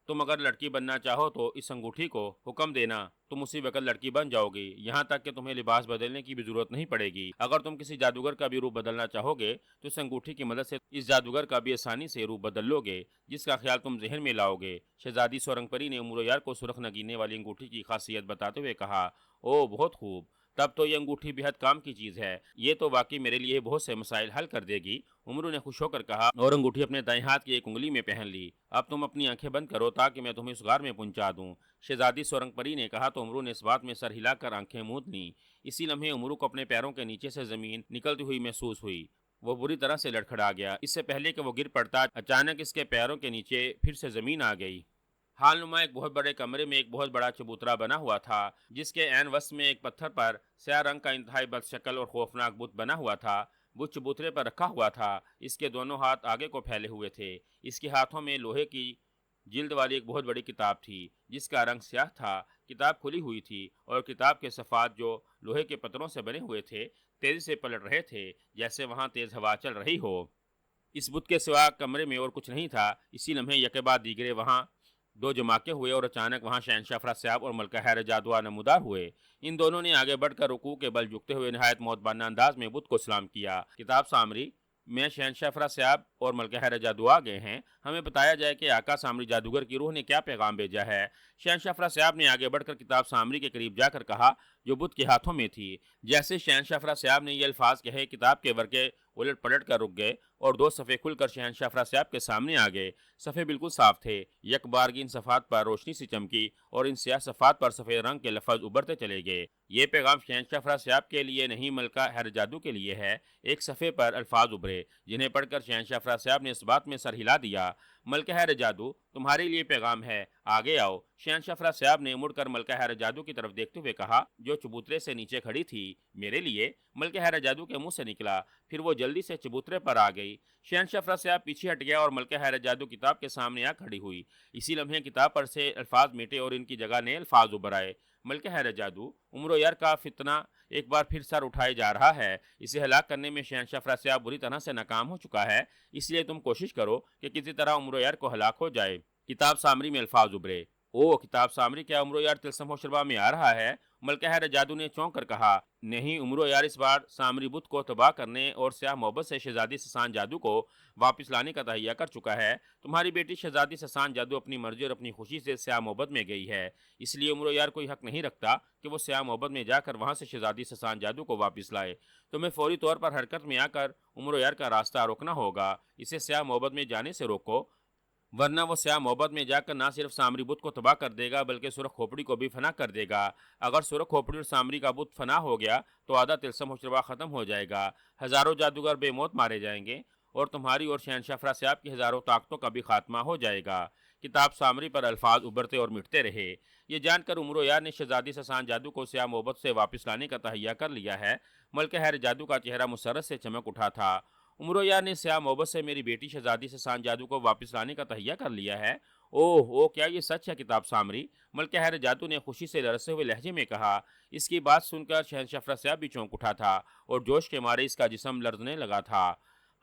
تم اگر لڑکی بننا چاہو تو اس انگوٹھی کو حکم دینا، تم اسی وقت لڑکی بن جاؤ گی، یہاں تک کہ تمہیں لباس بدلنے کی بھی ضرورت نہیں پڑے گی۔ اگر تم کسی جادوگر کا بھی روپ بدلنا چاہو گے تو اس انگوٹھی کی مدد سے اس جادوگر کا بھی آسانی سے روپ بدل لو گے، جس کا خیال تم ذہن میں لاؤ گے۔ شہزادی سورنگ پری نے امرو یار کو سرخ نگینے والی انگوٹھی کی خاصیت بتاتے ہوئے کہا، او بہت خوب، تب تو یہ انگوٹھی بہت کام کی چیز ہے، یہ تو واقعی میرے لیے بہت سے مسائل حل کر دے گی۔ امرو نے خوش ہو کر کہا اور انگوٹھی اپنے دائیں ہاتھ کی ایک انگلی میں پہن لی۔ اب تم اپنی آنکھیں بند کرو تاکہ میں تمہیں اس غار میں پہنچا دوں۔ شہزادی سورنگ پری نے کہا تو امرو نے اس بات میں سر ہلا کر آنکھیں موند لیں۔ اسی لمحے امرو کو اپنے پیروں کے نیچے سے زمین نکلتی ہوئی محسوس ہوئی۔ وہ بری طرح سے لڑکھڑا گیا۔ اس سے پہلے کہ وہ گر پڑتا، اچانک اس کے پیروں کے نیچے پھر سے زمین آ گئی۔ حال نما ایک بہت بڑے کمرے میں ایک بہت بڑا چبوترا بنا ہوا تھا، جس کے عین وسط میں ایک پتھر پر سیاہ رنگ کا انتہائی بد شکل اور خوفناک بت بنا ہوا تھا۔ بت چبوترے پر رکھا ہوا تھا۔ اس کے دونوں ہاتھ آگے کو پھیلے ہوئے تھے۔ اس کے ہاتھوں میں لوہے کی جلد والی ایک بہت بڑی کتاب تھی، جس کا رنگ سیاہ تھا۔ کتاب کھلی ہوئی تھی اور کتاب کے صفحات جو لوہے کے پتروں سے بنے ہوئے تھے تیزی سے پلٹ رہے تھے، جیسے وہاں تیز ہوا چل رہی ہو۔ اس بت کے سوا کمرے میں اور کچھ نہیں تھا۔ اسی لمحے یکے بعد دیگرے وہاں دو جماکے ہوئے اور اچانک وہاں شہنشاہ افراسیاب اور ملکہ حیر جادو نمودار ہوئے۔ ان دونوں نے آگے بڑھ کر رکوع کے بل جھکتے ہوئے نہایت مؤدبانہ انداز میں بت کو سلام کیا۔ کتاب سامری، میں شہنشاہ افراسیاب اور ملکہ حیر جادو آ گئے ہیں، ہمیں بتایا جائے کہ آقا سامری جادوگر کی روح نے کیا پیغام بھیجا ہے۔ شہنشاہ افراسیاب نے آگے بڑھ کر کتاب سامری کے قریب جا کر کہا، جو بت کے ہاتھوں میں تھی۔ جیسے شہنشاہ افراسیاب نے یہ الفاظ کہے، کتاب کے ورقے الٹ پلٹ کر رک گئے اور دو صفحے کھل کر شہنشاہ افراسیاب کے سامنے آ گئے۔ صفحے بالکل صاف تھے، یک بارگی ان صفحات پر روشنی سی چمکی اور ان سیاہ صفحات پر سفید رنگ کے لفظ ابھرتے چلے گئے۔ یہ پیغام شہنشاہ افراسیاب کے لیے نہیں، ملکہ حیر جادو کے لیے ہے۔ ایک صفحے پر الفاظ ابھرے، جنہیں پڑھ کر شہنشاہ افراسیاب نے اس بات میں سر ہلا دیا، ملکہ حیر جادو، تمہارے لیے پیغام ہے، آگے آؤ۔ شہنشاہ افراسیاب نے مڑ کر ملکہ حیر جادو کی طرف دیکھتے ہوئے کہا، جو چبوترے سے نیچے کھڑی تھی، میرے لیے؟ ملکہ حیر جادو کے منہ سے نکلا، پھر وہ جلدی سے چبوترے پر آ گئی۔ شہنشاہ افراسیاب پیچھے ہٹ گیا اور ملکہ حیر جادو کتاب کے سامنے آ کھڑی ہوئی۔ اسی لمحے کتاب پر سے الفاظ مٹے اور ان کی جگہ نئے الفاظ ابھر آئے۔ ملکہ حیر جادو، امرو یار کا فتنہ ایک بار پھر سر اٹھائے جا رہا ہے۔ اسے ہلاک کرنے میں شہنشاہ افراسیاب بری طرح سے ناکام ہو چکا ہے، اس لیے تم کوشش کرو کہ کسی طرح امرو یار کو ہلاک ہو جائے۔ کتاب سامری میں الفاظ ابھرے، او کتاب سامری، کیا امرو یار تلسم و شربا میں آ رہا ہے؟ ملکہ حیر جادو نے چونک کر کہا، نہیں، امرو یار اس بار سامری بت کو تباہ کرنے اور سیاہ محبت سے شہزادی سسان جادو کو واپس لانے کا تہیہ کر چکا ہے۔ تمہاری بیٹی شہزادی سسان جادو اپنی مرضی اور اپنی خوشی سے سیاہ محبت میں گئی ہے، اس لیے امرو یار کوئی حق نہیں رکھتا کہ وہ سیاہ محبت میں جا کر وہاں سے شہزادی سسان جادو کو واپس لائے۔ تمہیں فوری طور پر حرکت میں آ کر امرو یار کا راستہ روکنا ہوگا۔ اسے سیاہ محبت میں جانے سے روکو، ورنہ وہ سیاہ محبت میں جا کر نہ صرف سامری بت کو تباہ کر دے گا بلکہ سرخ کھوپڑی کو بھی فنا کر دے گا۔ اگر سرخ کھوپڑی اور سامری کا بت فنا ہو گیا تو آدھا تلسم و شربا ختم ہو جائے گا، ہزاروں جادوگر بے موت مارے جائیں گے اور تمہاری اور شہنشاہ افراسیاب کی ہزاروں طاقتوں کا بھی خاتمہ ہو جائے گا۔ کتاب سامری پر الفاظ ابھرتے اور مٹتے رہے۔ یہ جان کر امرو یار نے شہزادی سسان جادو کو سیاہ محبت سے واپس لانے کا تہیہ کر لیا ہے۔ ملکہ حیر جادو کا چہرہ مسرت سے چمک اٹھا تھا۔ امرو یار نے سیاہ محبت سے میری بیٹی شہزادی سسان جادو کو واپس لانے کا تہیہ کر لیا ہے؟ اوہ کیا یہ سچ ہے کتاب سامری؟ ملکہ حیر جادو نے خوشی سے لرزتے ہوئے لہجے میں کہا۔ اس کی بات سن کر شہنشاہ افراسیاب بھی چونک اٹھا تھا اور جوش کے مارے اس کا جسم لرزنے لگا تھا۔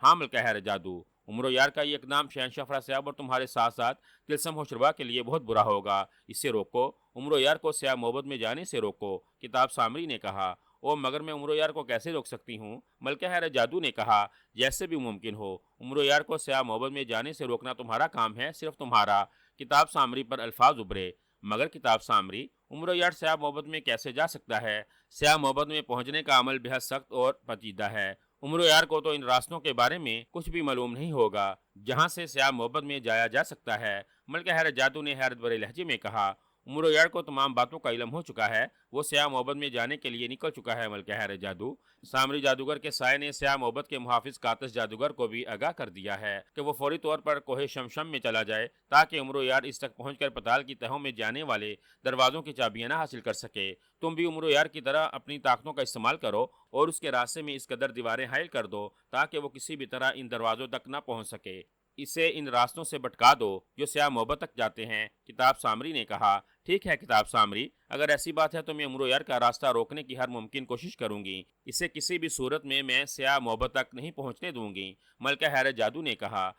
ہاں ملکہ حیر جادو، امرو یار کا یہ اقدام شہنشاہ افراسیاب اور تمہارے ساتھ ساتھ تلسم و شربا کے لیے بہت برا ہوگا، اس سے روکو، امرو یار کو سیاہ محبت میں جانے سے روکو، کتاب سامری نے کہا۔ او مگر میں امرو یار کو کیسے روک سکتی ہوں؟ ملکہ حیر جادو نے کہا، جیسے بھی ممکن ہو، امرو یار کو سیاہ محبت میں جانے سے روکنا تمہارا کام ہے، صرف تمہارا۔ کتاب سامری پر الفاظ ابھرے، مگر کتاب سامری عمر یار سیاہ محبت میں کیسے جا سکتا ہے؟ سیاہ محبت میں پہنچنے کا عمل بہت سخت اور پیچیدہ ہے۔ عمر یار کو تو ان راستوں کے بارے میں کچھ بھی معلوم نہیں ہوگا جہاں سے سیاہ محبت میں جایا جا سکتا ہے۔ ملکہ حیرت جادو نے حیرت بھرے لہجے میں کہا، عمر یار کو تمام باتوں کا علم ہو چکا ہے، وہ سیاہ محبت میں جانے کے لیے نکل چکا ہے۔ ملکہ حیرت جادو سامری جادوگر کے سائے نے سیاہ محبت کے محافظ کاتش جادوگر کو بھی آگاہ کر دیا ہے کہ وہ فوری طور پر کوہ شمشم میں چلا جائے تاکہ عمر یار اس تک پہنچ کر پتال کی تہوں میں جانے والے دروازوں کی چابیاں نہ حاصل کر سکے۔ تم بھی عمر یار کی طرح اپنی طاقتوں کا استعمال کرو اور اس کے راستے میں اس قدر دیواریں حائل کر دو تاکہ وہ کسی بھی طرح ان دروازوں تک نہ پہنچ سکے۔ اسے ان راستوں سے بھٹکا دو جو سیاہ محبت تک جاتے ہیں۔ کتاب سامری نے کہا، ٹھیک ہے کتاب سامری، اگر ایسی بات ہے تو میں عمر یار کا راستہ روکنے کی ہر ممکن کوشش کروں گی۔ اسے کسی بھی صورت میں سیاہ محبت تک نہیں پہنچنے دوں گی۔ ملکہ حیرت جادو نے کہا،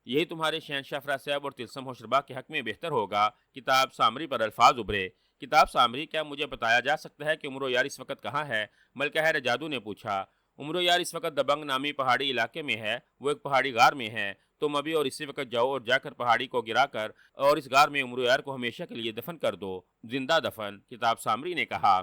یہی تمہارے شہنشاہ فراصیب اور تلسم ہوشربا کے حق میں بہتر ہوگا۔ کتاب سامری پر الفاظ ابھرے۔ کتاب سامری، کیا مجھے بتایا جا سکتا ہے کہ عمر یار اس وقت کہاں ہے؟ ملکہ حیرت جادو نے پوچھا۔ عمر یار اس وقت دبنگ نامی پہاڑی علاقے میں ہے، وہ ایک پہاڑی غار میں ہے۔ تم ابھی اور اسی وقت جاؤ اور جا کر پہاڑی کو گرا کر اور اس غار میں عمر یار کو ہمیشہ کے لیے دفن کر دو، زندہ دفن۔ کتاب سامری نے کہا،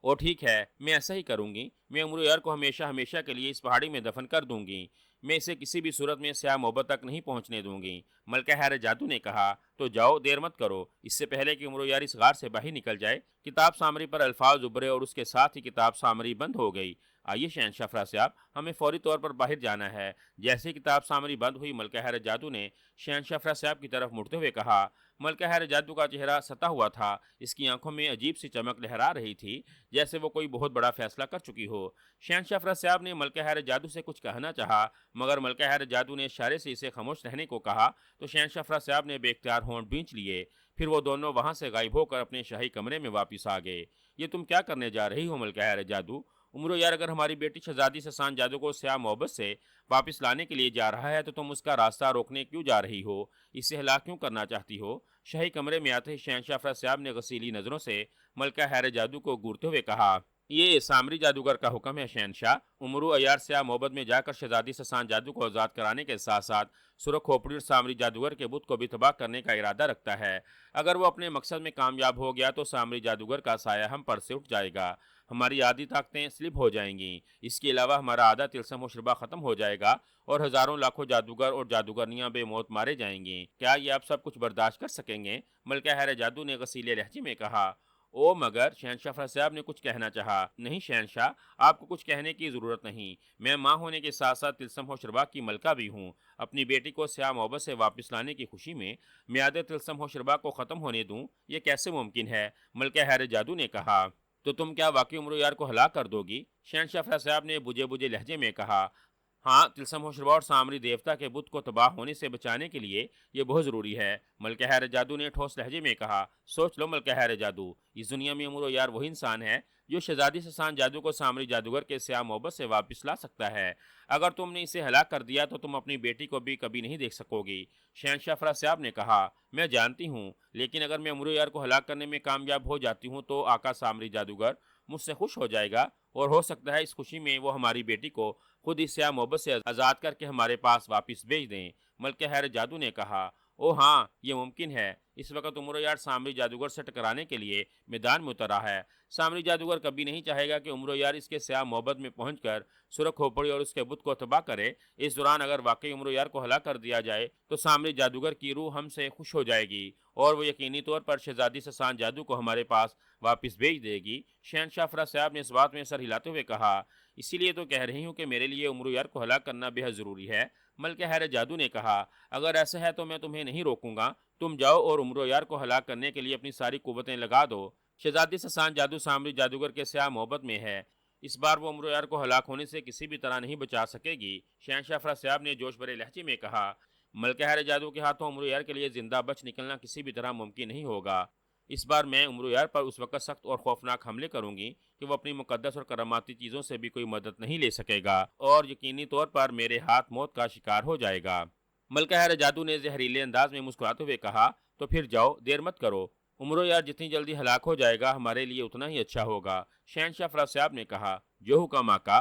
او ٹھیک ہے، میں ایسا ہی کروں گی۔ میں عمر یار کو ہمیشہ کے لیے اس پہاڑی میں دفن کر دوں گی۔ میں اسے کسی بھی صورت میں سیاہ محبت تک نہیں پہنچنے دوں گی۔ ملکہ حیرت جادو نے کہا، تو جاؤ، دیر مت کرو، اس سے پہلے کہ عمر یار اس غار سے باہر نکل جائے۔ کتاب سامری پر الفاظ ابھرے اور اس کے ساتھ ہی کتاب سامری بند ہو گئی۔ آئیے شہنشاہ فراصیاب، ہمیں فوری طور پر باہر جانا ہے۔ جیسے ہی کتاب سامری بند ہوئی، ملکہ حیرت جادو نے شہنشاہ فراصیاب کی طرف مڑتے ہوئے کہا۔ ملکہ حیرت جادو کا چہرہ ستا ہوا تھا، اس کی آنکھوں میں عجیب سی چمک لہرا رہی تھی جیسے وہ کوئی بہت بڑا فیصلہ کر چکی ہو۔ شہنشاہ فراصیاب نے ملکہ حیرت جادو سے کچھ کہنا چاہا مگر ملکہ حیرت جادو نے اشارے سے اسے خاموش رہنے کو کہا تو شہنشاہ فراصیاب نے بے اختیار ہونٹ بھینچ لیے۔ پھر وہ دونوں وہاں سے غائب ہو کر اپنے شاہی کمرے میں واپس آ گئے۔ یہ تم کیا کرنے جا رہی ہو ملکہ حیرت جادو؟ عمر یار اگر ہماری بیٹی شہزادی سسان جادو کو سیاہ محبت سے واپس لانے کے لیے جا رہا ہے تو تم اس کا راستہ روکنے کیوں جا رہی ہو؟ اسے ہلاک کیوں کرنا چاہتی ہو؟ شاہی کمرے میں آتے ہی شہنشاہ فراصیاب نے غسیلی نظروں سے ملکہ حیرت جادو کو گورتے ہوئے کہا، یہ سامری جادوگر کا حکم ہے شہنشاہ۔ عمرو عیار سیاہ محبت میں جا کر شہزادی سسان جادو کو آزاد کرانے کے ساتھ ساتھ سرخ کھوپڑی اور سامری جادوگر کے بت کو بھی تباہ کرنے کا ارادہ رکھتا ہے۔ اگر وہ اپنے مقصد میں کامیاب ہو گیا تو سامری جادوگر کا سایہ ہم پر سے اٹھ جائے گا، ہماری آدھی طاقتیں سلب ہو جائیں گی۔ اس کے علاوہ ہمارا آدھا تلسم و شربا ختم ہو جائے گا اور ہزاروں لاکھوں جادوگر اور جادوگرنیاں بے موت مارے جائیں گی۔ کیا یہ آپ سب کچھ برداشت کر سکیں گے؟ ملکہ حیرت جادو نے غسیلے لہجے میں کہا۔ او مگر شہنشاہ فراصیاب نے کچھ کہنا چاہا۔ نہیں شہنشاہ، آپ کو کچھ کہنے کی ضرورت نہیں۔ میں ماں ہونے کے ساتھ ساتھ تلسم و شربا کی ملکہ بھی ہوں۔ اپنی بیٹی کو سیاہ محبت سے واپس لانے کی خوشی میں میعاد تلسم و شربا کو ختم ہونے دوں، یہ کیسے ممکن ہے؟ ملکہ حیرت جادو نے کہا۔ تو تم کیا واقعی عمرو یار کو ہلاک کر دو گی؟ شہنشاہ فراصیاب نے بجھے بجھے لہجے میں کہا۔ ہاں، تلسم و شربا اور سامری دیوتا کے بت کو تباہ ہونے سے بچانے کے لیے یہ بہت ضروری ہے، ملکہ حیرت جادو نے ٹھوس لہجے میں کہا۔ سوچ لو ملکہ حیرت جادو، اس دنیا میں عمرو یار وہی انسان ہے جو شہزادی سسان جادو کو سامری جادوگر کے سیاہ محبت سے واپس لا سکتا ہے۔ اگر تم نے اسے ہلاک کر دیا تو تم اپنی بیٹی کو بھی کبھی نہیں دیکھ سکو گی۔ شہنشاہ فراصیاب نے کہا، میں جانتی ہوں، لیکن اگر میں عمرو یار کو ہلاک کرنے میں کامیاب ہو جاتی ہوں تو آقا سامری جادوگر مجھ سے خوش ہو جائے گا اور ہو سکتا ہے اس خوشی میں وہ ہماری بیٹی کو خود اس سیاہ محبت سے آزاد کر کے ہمارے پاس واپس بھیج دیں۔ ملکہ حیرت جادو نے کہا، او ہاں، یہ ممکن ہے۔ اس وقت عمرو یار سامری جادوگر سے ٹکرانے کے لیے میدان میں اترا ہے۔ سامری جادوگر کبھی نہیں چاہے گا کہ عمرو یار اس کے سیاہ محبت میں پہنچ کر سرخ کھوپڑی اور اس کے بت کو تباہ کرے۔ اس دوران اگر واقعی عمرو یار کو ہلاک کر دیا جائے تو سامری جادوگر کی روح ہم سے خوش ہو جائے گی اور وہ یقینی طور پر شہزادی سسان جادو کو ہمارے پاس واپس بھیج دے گی۔ شہنشاہ فراصیاب نے اس بات میں سر ہلاتے ہوئے کہا، اسی لیے تو کہہ رہی ہوں کہ میرے لیے عمرو یار کو ہلاک کرنا بے حد ضروری ہے۔ ملکہ حیرت جادو نے کہا، اگر ایسا ہے تو میں تمہیں نہیں روکوں گا، تم جاؤ اور عمرو یار کو ہلاک کرنے کے لیے اپنی ساری قوتیں لگا دو۔ شہزادی سسان جادو سامری جادوگر کے سیاہ محبت میں ہے، اس بار وہ عمرو یار کو ہلاک ہونے سے کسی بھی طرح نہیں بچا سکے گی۔ شہنشاہ فراصیاب نے جوش بھرے لہجے میں کہا، ملکہ حیرت جادو کے ہاتھوں عمرو یار کے لیے زندہ بچ نکلنا کسی بھی طرح ممکن نہیں ہوگا۔ اس بار میں عمرو یار پر اس وقت سخت اور خوفناک حملے کروں گی کہ وہ اپنی مقدس اور کراماتی چیزوں سے بھی کوئی مدد نہیں لے سکے گا اور یقینی طور پر میرے ہاتھ موت کا شکار ہو جائے گا۔ ملکہ حیرت جادو نے زہریلے انداز میں مسکراتے ہوئے کہا، تو پھر جاؤ، دیر مت کرو۔ عمرو یار جتنی جلدی ہلاک ہو جائے گا ہمارے لیے اتنا ہی اچھا ہوگا۔ شہنشاہ فراصیاب نے کہا، جو حکم آقا،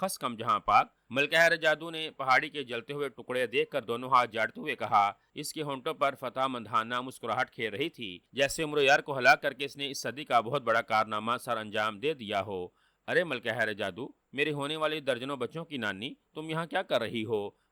خس کم جہاں پاک۔ ملکہ جادو نے پہاڑی کے جلتے ہوئے ٹکڑے دیکھ کر دونوں ہاتھ جاڑتے ہوئے کہا۔ اس کے ہونٹوں پر فتح مندانہ مسکراہٹ کھیل رہی تھی، جیسے عمر یار کو ہلاک کر کے اس نے اس صدی کا بہت بڑا کارنامہ سر انجام دے دیا ہو۔ ارے ملکہ جادو، میرے ہونے والی درجنوں بچوں کی نانی، تم یہاں کیا کر رہی ہو؟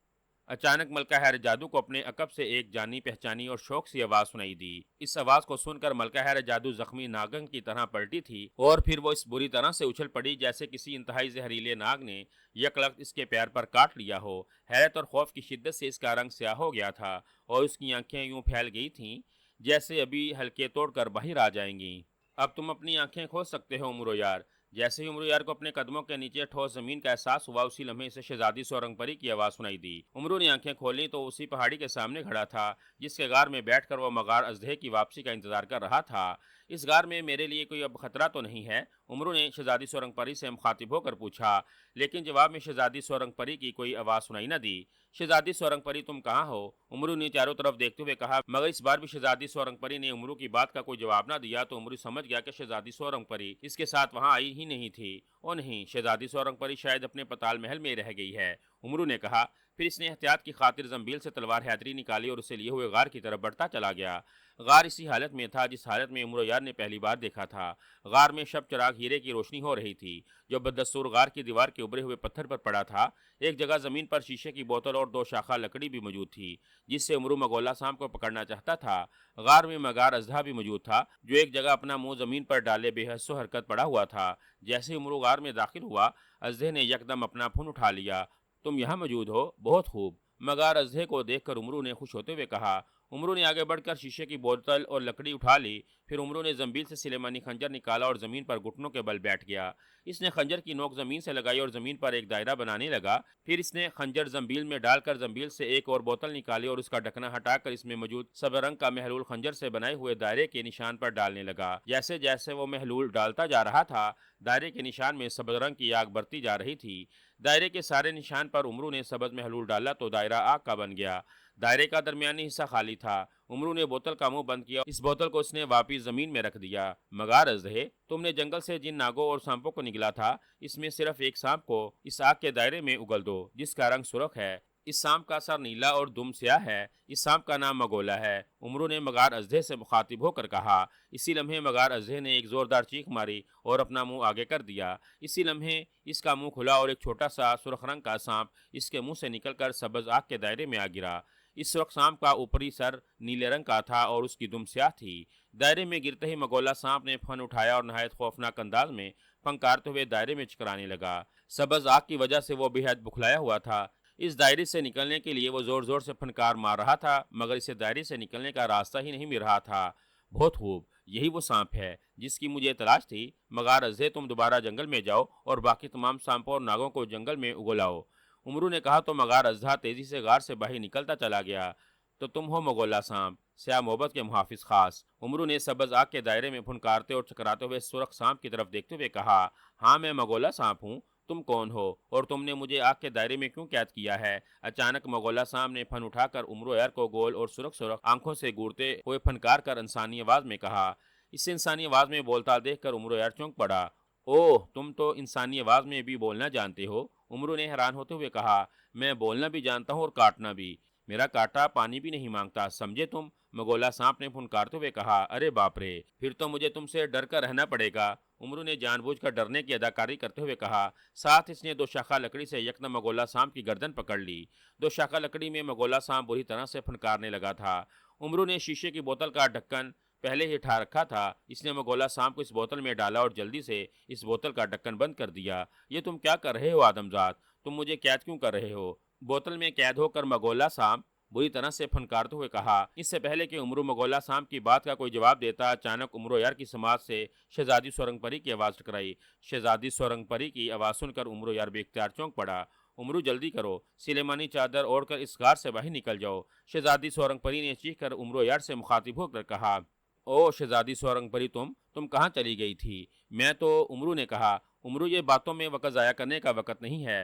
اچانک ملکہ جادو کو اپنے عقب سے ایک جانی پہچانی اور شوق سی آواز سنائی دی۔ اس آواز کو سن کر ملکہ جادو زخمی ناگن کی طرح پلٹی تھی اور پھر وہ اس بری طرح سے اچھل پڑی جیسے کسی انتہائی زہریلے ناگ نے یک لخت اس کے پیر پر کاٹ لیا ہو۔ حیرت اور خوف کی شدت سے اس کا رنگ سیاہ ہو گیا تھا اور اس کی آنکھیں یوں پھیل گئی تھیں جیسے ابھی ہلکے توڑ کر باہر آ جائیں گی۔ اب تم اپنی آنکھیں کھول سکتے ہو عمرو یار۔ جیسے ہی عمرو یار کو اپنے قدموں کے نیچے ٹھوس زمین کا احساس ہوا، اسی لمحے سے شہزادی سورنگ پری کی آواز سنائی دی۔ عمرو نے آنکھیں کھولیں تو اسی پہاڑی کے سامنے کھڑا تھا جس کے غار میں بیٹھ کر وہ مغار اژدہے کی واپسی کا انتظار کر رہا تھا۔ اس غار میں میرے لیے کوئی اب خطرہ تو نہیں ہے؟ عمرو نے شہزادی سورنگ پری سے مخاطب ہو کر پوچھا، لیکن جواب میں شہزادی سورنگ پری کی کوئی آواز سنائی نہ دی۔ شہزادی سورنگ پری تم کہاں ہو؟ عمرو نے چاروں طرف دیکھتے ہوئے کہا، مگر اس بار بھی شہزادی سورنگ پری نے عمرو کی بات کا کوئی جواب نہ دیا تو عمرو سمجھ گیا کہ شہزادی سورنگ پری اس کے ساتھ وہاں آئی ہی نہیں تھی۔ او نہیں، شہزادی سورنگ پری شاید اپنے پتال محل میں رہ گئی ہے، عمرو نے کہا۔ پھر اس نے احتیاط کی خاطر زنبیل سے تلوار حیدری نکالی اور اسے لیے ہوئے غار کی طرف بڑھتا چلا گیا۔ غار اسی حالت میں تھا جس حالت میں عمرو یار نے پہلی بار دیکھا تھا۔ غار میں شب چراغ ہیرے کی روشنی ہو رہی تھی جو بدستور غار کی دیوار کے ابھرے ہوئے پتھر پر پڑا تھا۔ ایک جگہ زمین پر شیشے کی بوتل اور دو شاخہ لکڑی بھی موجود تھی جس سے عمرو مگولا سانپ کو پکڑنا چاہتا تھا۔ غار میں مغار اژدہا بھی موجود تھا جو ایک جگہ اپنا منہ زمین پر ڈالے بے حس و حرکت پڑا ہوا تھا۔ جیسے عمرو غار میں داخل ہوا، اژدہے نے یکدم اپنا پھن اٹھا لیا۔ تم یہاں موجود ہو، بہت خوب، مغار اژدہے کو دیکھ کر عمرو نے خوش ہوتے ہوئے کہا۔ عمرو نے آگے بڑھ کر شیشے کی بوتل اور لکڑی اٹھا لی۔ پھر عمرو نے زنبیل سے سلیمانی خنجر نکالا اور زمین پر گھٹنوں کے بل بیٹھ گیا۔ اس نے خنجر کی نوک زمین سے لگائی اور زمین پر ایک دائرہ بنانے لگا۔ پھر اس نے خنجر زنبیل میں ڈال کر زنبیل سے ایک اور بوتل نکالی اور اس کا ڈھکنا ہٹا کر اس میں موجود سبز رنگ کا محلول خنجر سے بنائے ہوئے دائرے کے نشان پر ڈالنے لگا۔ جیسے جیسے وہ محلول ڈالتا جا رہا تھا، دائرے کے نشان میں سبز رنگ کی آگ بڑھتی جا رہی تھی۔ دائرے کے سارے نشان پر عمرو نے سبز محلول ڈالا تو دائرہ آگ کا بن گیا۔ دائرے کا درمیانی حصہ خالی تھا۔ عمرو نے بوتل کا منہ بند کیا، اس بوتل کو اس نے واپس زمین میں رکھ دیا۔ مغار اژدہے، تم نے جنگل سے جن ناگوں اور سانپوں کو نگلا تھا، اس میں صرف ایک سانپ کو اس آگ کے دائرے میں اگل دو جس کا رنگ سرخ ہے۔ اس سانپ کا سر نیلا اور دم سیاہ ہے۔ اس سانپ کا نام مگولا ہے، عمرو نے مغار اژدہے سے مخاطب ہو کر کہا۔ اسی لمحے مغار اژدہے نے ایک زوردار چیخ ماری اور اپنا منہ آگے کر دیا۔ اسی لمحے اس کا منہ کھلا اور ایک چھوٹا سا سرخ رنگ کا سانپ اس کے منہ سے نکل کر سبز آگ کے دائرے میں آ گرا۔ اس سرخ سانپ کا اوپری سر نیلے رنگ کا تھا اور اس کی دم سیاہ تھی۔ دائرے میں گرتے ہی مگولا سانپ نے پھن اٹھایا اور نہایت خوفناک انداز میں پھنکارتے ہوئے دائرے میں چکرانے لگا۔ سبز آگ کی وجہ سے وہ بے حد بکھلایا ہوا تھا۔ اس دائرے سے نکلنے کے لیے وہ زور زور سے پھنکار مار رہا تھا مگر اسے دائرے سے نکلنے کا راستہ ہی نہیں مل رہا تھا۔ بہت خوب، یہی وہ سانپ ہے جس کی مجھے تلاش تھی۔ مغار اژدہے، تم دوبارہ جنگل میں جاؤ اور باقی تمام سانپوں اور ناگوں کو جنگل میں اگلاؤ، عمرو نے کہا تو مغار اژدہا تیزی سے غار سے باہر نکلتا چلا گیا۔ تو تم ہو مگولا سانپ، سیاہ محبت کے محافظ خاص، عمرو نے سبز آگ کے دائرے میں پھنکارتے اور چکراتے ہوئے سرخ سانپ کی طرف دیکھتے ہوئے کہا۔ ہاں، میں مگولا سانپ ہوں۔ تم کون ہو اور تم نے مجھے آگ کے دائرے میں کیوں قید کیا ہے؟ اچانک مگولا سانپ نے پھن اٹھا کر عمرو یار کو گول اور سرخ سرخ آنکھوں سے گورتے ہوئے پھنکار کر انسانی آواز میں کہا۔ اس انسانی آواز میں بولتا دیکھ کر عمرو یار چونک پڑا۔ اوہ، تم تو انسانی آواز میں بھی بولنا جانتے ہو، عمرو نے حیران ہوتے ہوئے کہا۔ میں بولنا بھی جانتا ہوں اور کاٹنا بھی، میرا کاٹا پانی بھی نہیں مانگتا، سمجھے تم؟ مگولا سانپ نے پھنکارتے ہوئے کہا۔ ارے باپ رے، پھر تو مجھے تم سے ڈر کر رہنا پڑے گا، عمرو نے جان بوجھ کر ڈرنے کی اداکاری کرتے ہوئے کہا۔ ساتھ اس نے دو شاخہ لکڑی سے یکدم مگولا سانپ کی گردن پکڑ لی۔ دو شاخہ لکڑی میں مگولا سانپ بری طرح سے پھنکارنے لگا تھا۔ عمرو نے شیشے کی بوتل کا ڈھکن پہلے ہی اٹھا رکھا تھا۔ اس نے مگولا سانپ کو اس بوتل میں ڈالا اور جلدی سے اس بوتل کا ڈھکن بند کر دیا۔ یہ تم کیا کر رہے ہو آدمزاد؟ تم مجھے قید کیوں کر رہے ہو؟ بوتل میں قید ہو کر مگولا سانپ بری طرح سے پھنکارتے ہوئے کہا۔ اس سے پہلے کہ عمرو مگولا سانپ کی بات کا کوئی جواب دیتا، اچانک عمرو یار کی سماعت سے شہزادی سورنگ پری کی آواز ٹکرائی۔ شہزادی سورنگ پری کی آواز سن کر عمرو یار بے اختیار چونک پڑا۔ عمرو جلدی کرو، سلیمانی چادر اوڑھ کر اس غار سے باہر نکل جاؤ، شہزادی سورنگ پری نے چیخ کر عمرو یار سے مخاطب ہو کر کہا۔ او شہزادی سورنگ پری، تم کہاں چلی گئی تھی؟ میں تو، عمرو نے کہا۔ عمرو، یہ باتوں میں وقت ضائع کرنے کا وقت نہیں ہے،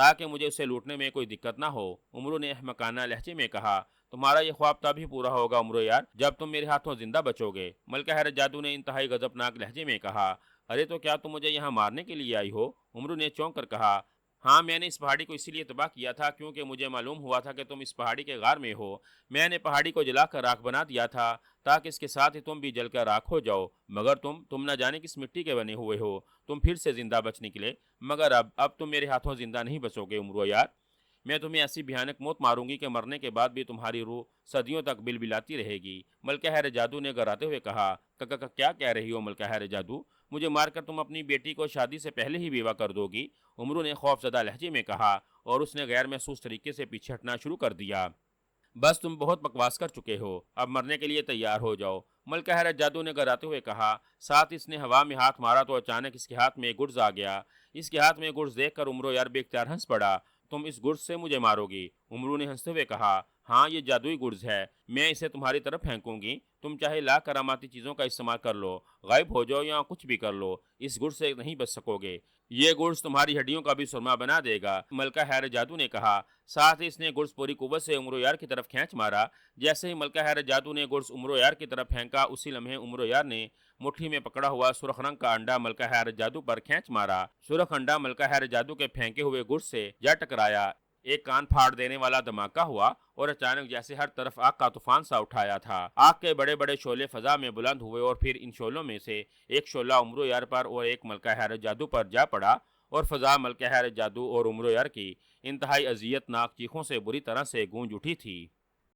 تاکہ مجھے اسے لوٹنے میں کوئی دقت نہ ہو۔ عمرو نے احمقانہ لہجے میں کہا، تمہارا یہ خواب تبھی پورا ہوگا عمرو یار جب تم میرے ہاتھوں زندہ بچو گے۔ ملکہ حیرت جادو نے انتہائی غضبناک لہجے میں کہا، ارے تو کیا تم مجھے یہاں مارنے کے لیے آئی ہو؟ عمرو نے چونک کر کہا، ہاں میں نے اس پہاڑی کو اسی لیے تباہ کیا تھا کیونکہ مجھے معلوم ہوا تھا کہ تم اس پہاڑی کے غار میں ہو۔ میں نے پہاڑی کو جلا کر راکھ بنا دیا تھا تاکہ اس کے ساتھ ہی تم بھی جل کر راکھ ہو جاؤ، مگر تم نہ جانے کس مٹی کے بنے ہوئے ہو، تم پھر سے زندہ بچ نکلے، مگر اب تم میرے ہاتھوں زندہ نہیں بچو گے عمرو یار۔ میں تمہیں ایسی بھیانک موت ماروں گی کہ مرنے کے بعد بھی تمہاری روح صدیوں تک بلبلاتی رہے گی۔ ملکہ حیرت جادو نے گراتے ہوئے کہا، کیا کہہ رہی ہو ملکہ حیرت جادو؟ مجھے مار کر تم اپنی بیٹی کو شادی سے پہلے ہی بیوہ کر دو گی؟ عمرو نے خوف زدہ لہجے میں کہا، اور اس نے غیر محسوس طریقے سے پیچھے ہٹنا شروع کر دیا۔ بس تم بہت بکواس کر چکے ہو، اب مرنے کے لیے تیار ہو جاؤ، ملکہ حیرت جادو نے گراتے ہوئے کہا۔ ساتھ اس نے ہوا میں ہاتھ مارا تو اچانک اس کے ہاتھ میں ایک گرز آ گیا۔ اس کے ہاتھ میں گرز دیکھ کر عمرو یار بے اختیار ہنس پڑا۔ تم اس گرز سے مجھے مارو گی؟ عمرو نے ہنستے ہوئے کہا، ہاں یہ جادوئی گرز ہے، میں اسے تمہاری طرف پھینکوں گی، تم چاہے لاکھ کراماتی چیزوں کا استعمال کر لو، غائب ہو جاؤ یا کچھ بھی کر لو، اس گرز سے نہیں بچ سکو گے، یہ گرز تمہاری ہڈیوں کا بھی سرما بنا دے گا، ملکہ حیرت جادو نے کہا۔ ساتھ ہی اس نے گرز پوری قوت سے عمرو یار کی طرف کھینچ مارا۔ جیسے ہی ملکہ حیرت جادو نے گرز عمرو یار کی طرف پھینکا، اسی لمحے عمرو یار نے مٹھی میں پکڑا ہوا سرخ رنگ کا انڈا ملکہ حیرت جادو پر کھینچ مارا۔ سرخ انڈا ملکہ حیرت جادو کے پھینکے ہوئے گرز سے جا ٹکرایا، ایک کان پھاڑ دینے والا دھماکہ ہوا اور اچانک جیسے ہر طرف آگ کا طوفان سا اٹھایا تھا۔ آگ کے بڑے بڑے شعلے فضا میں بلند ہوئے اور پھر ان شعلوں میں سے ایک شعلہ عمرو یار پر اور ایک ملکہ حیرت جادو پر جا پڑا اور فضا ملکہ حیرت جادو اور عمرو یار کی انتہائی اذیت ناک چیخوں سے بری طرح سے گونج اٹھی تھی۔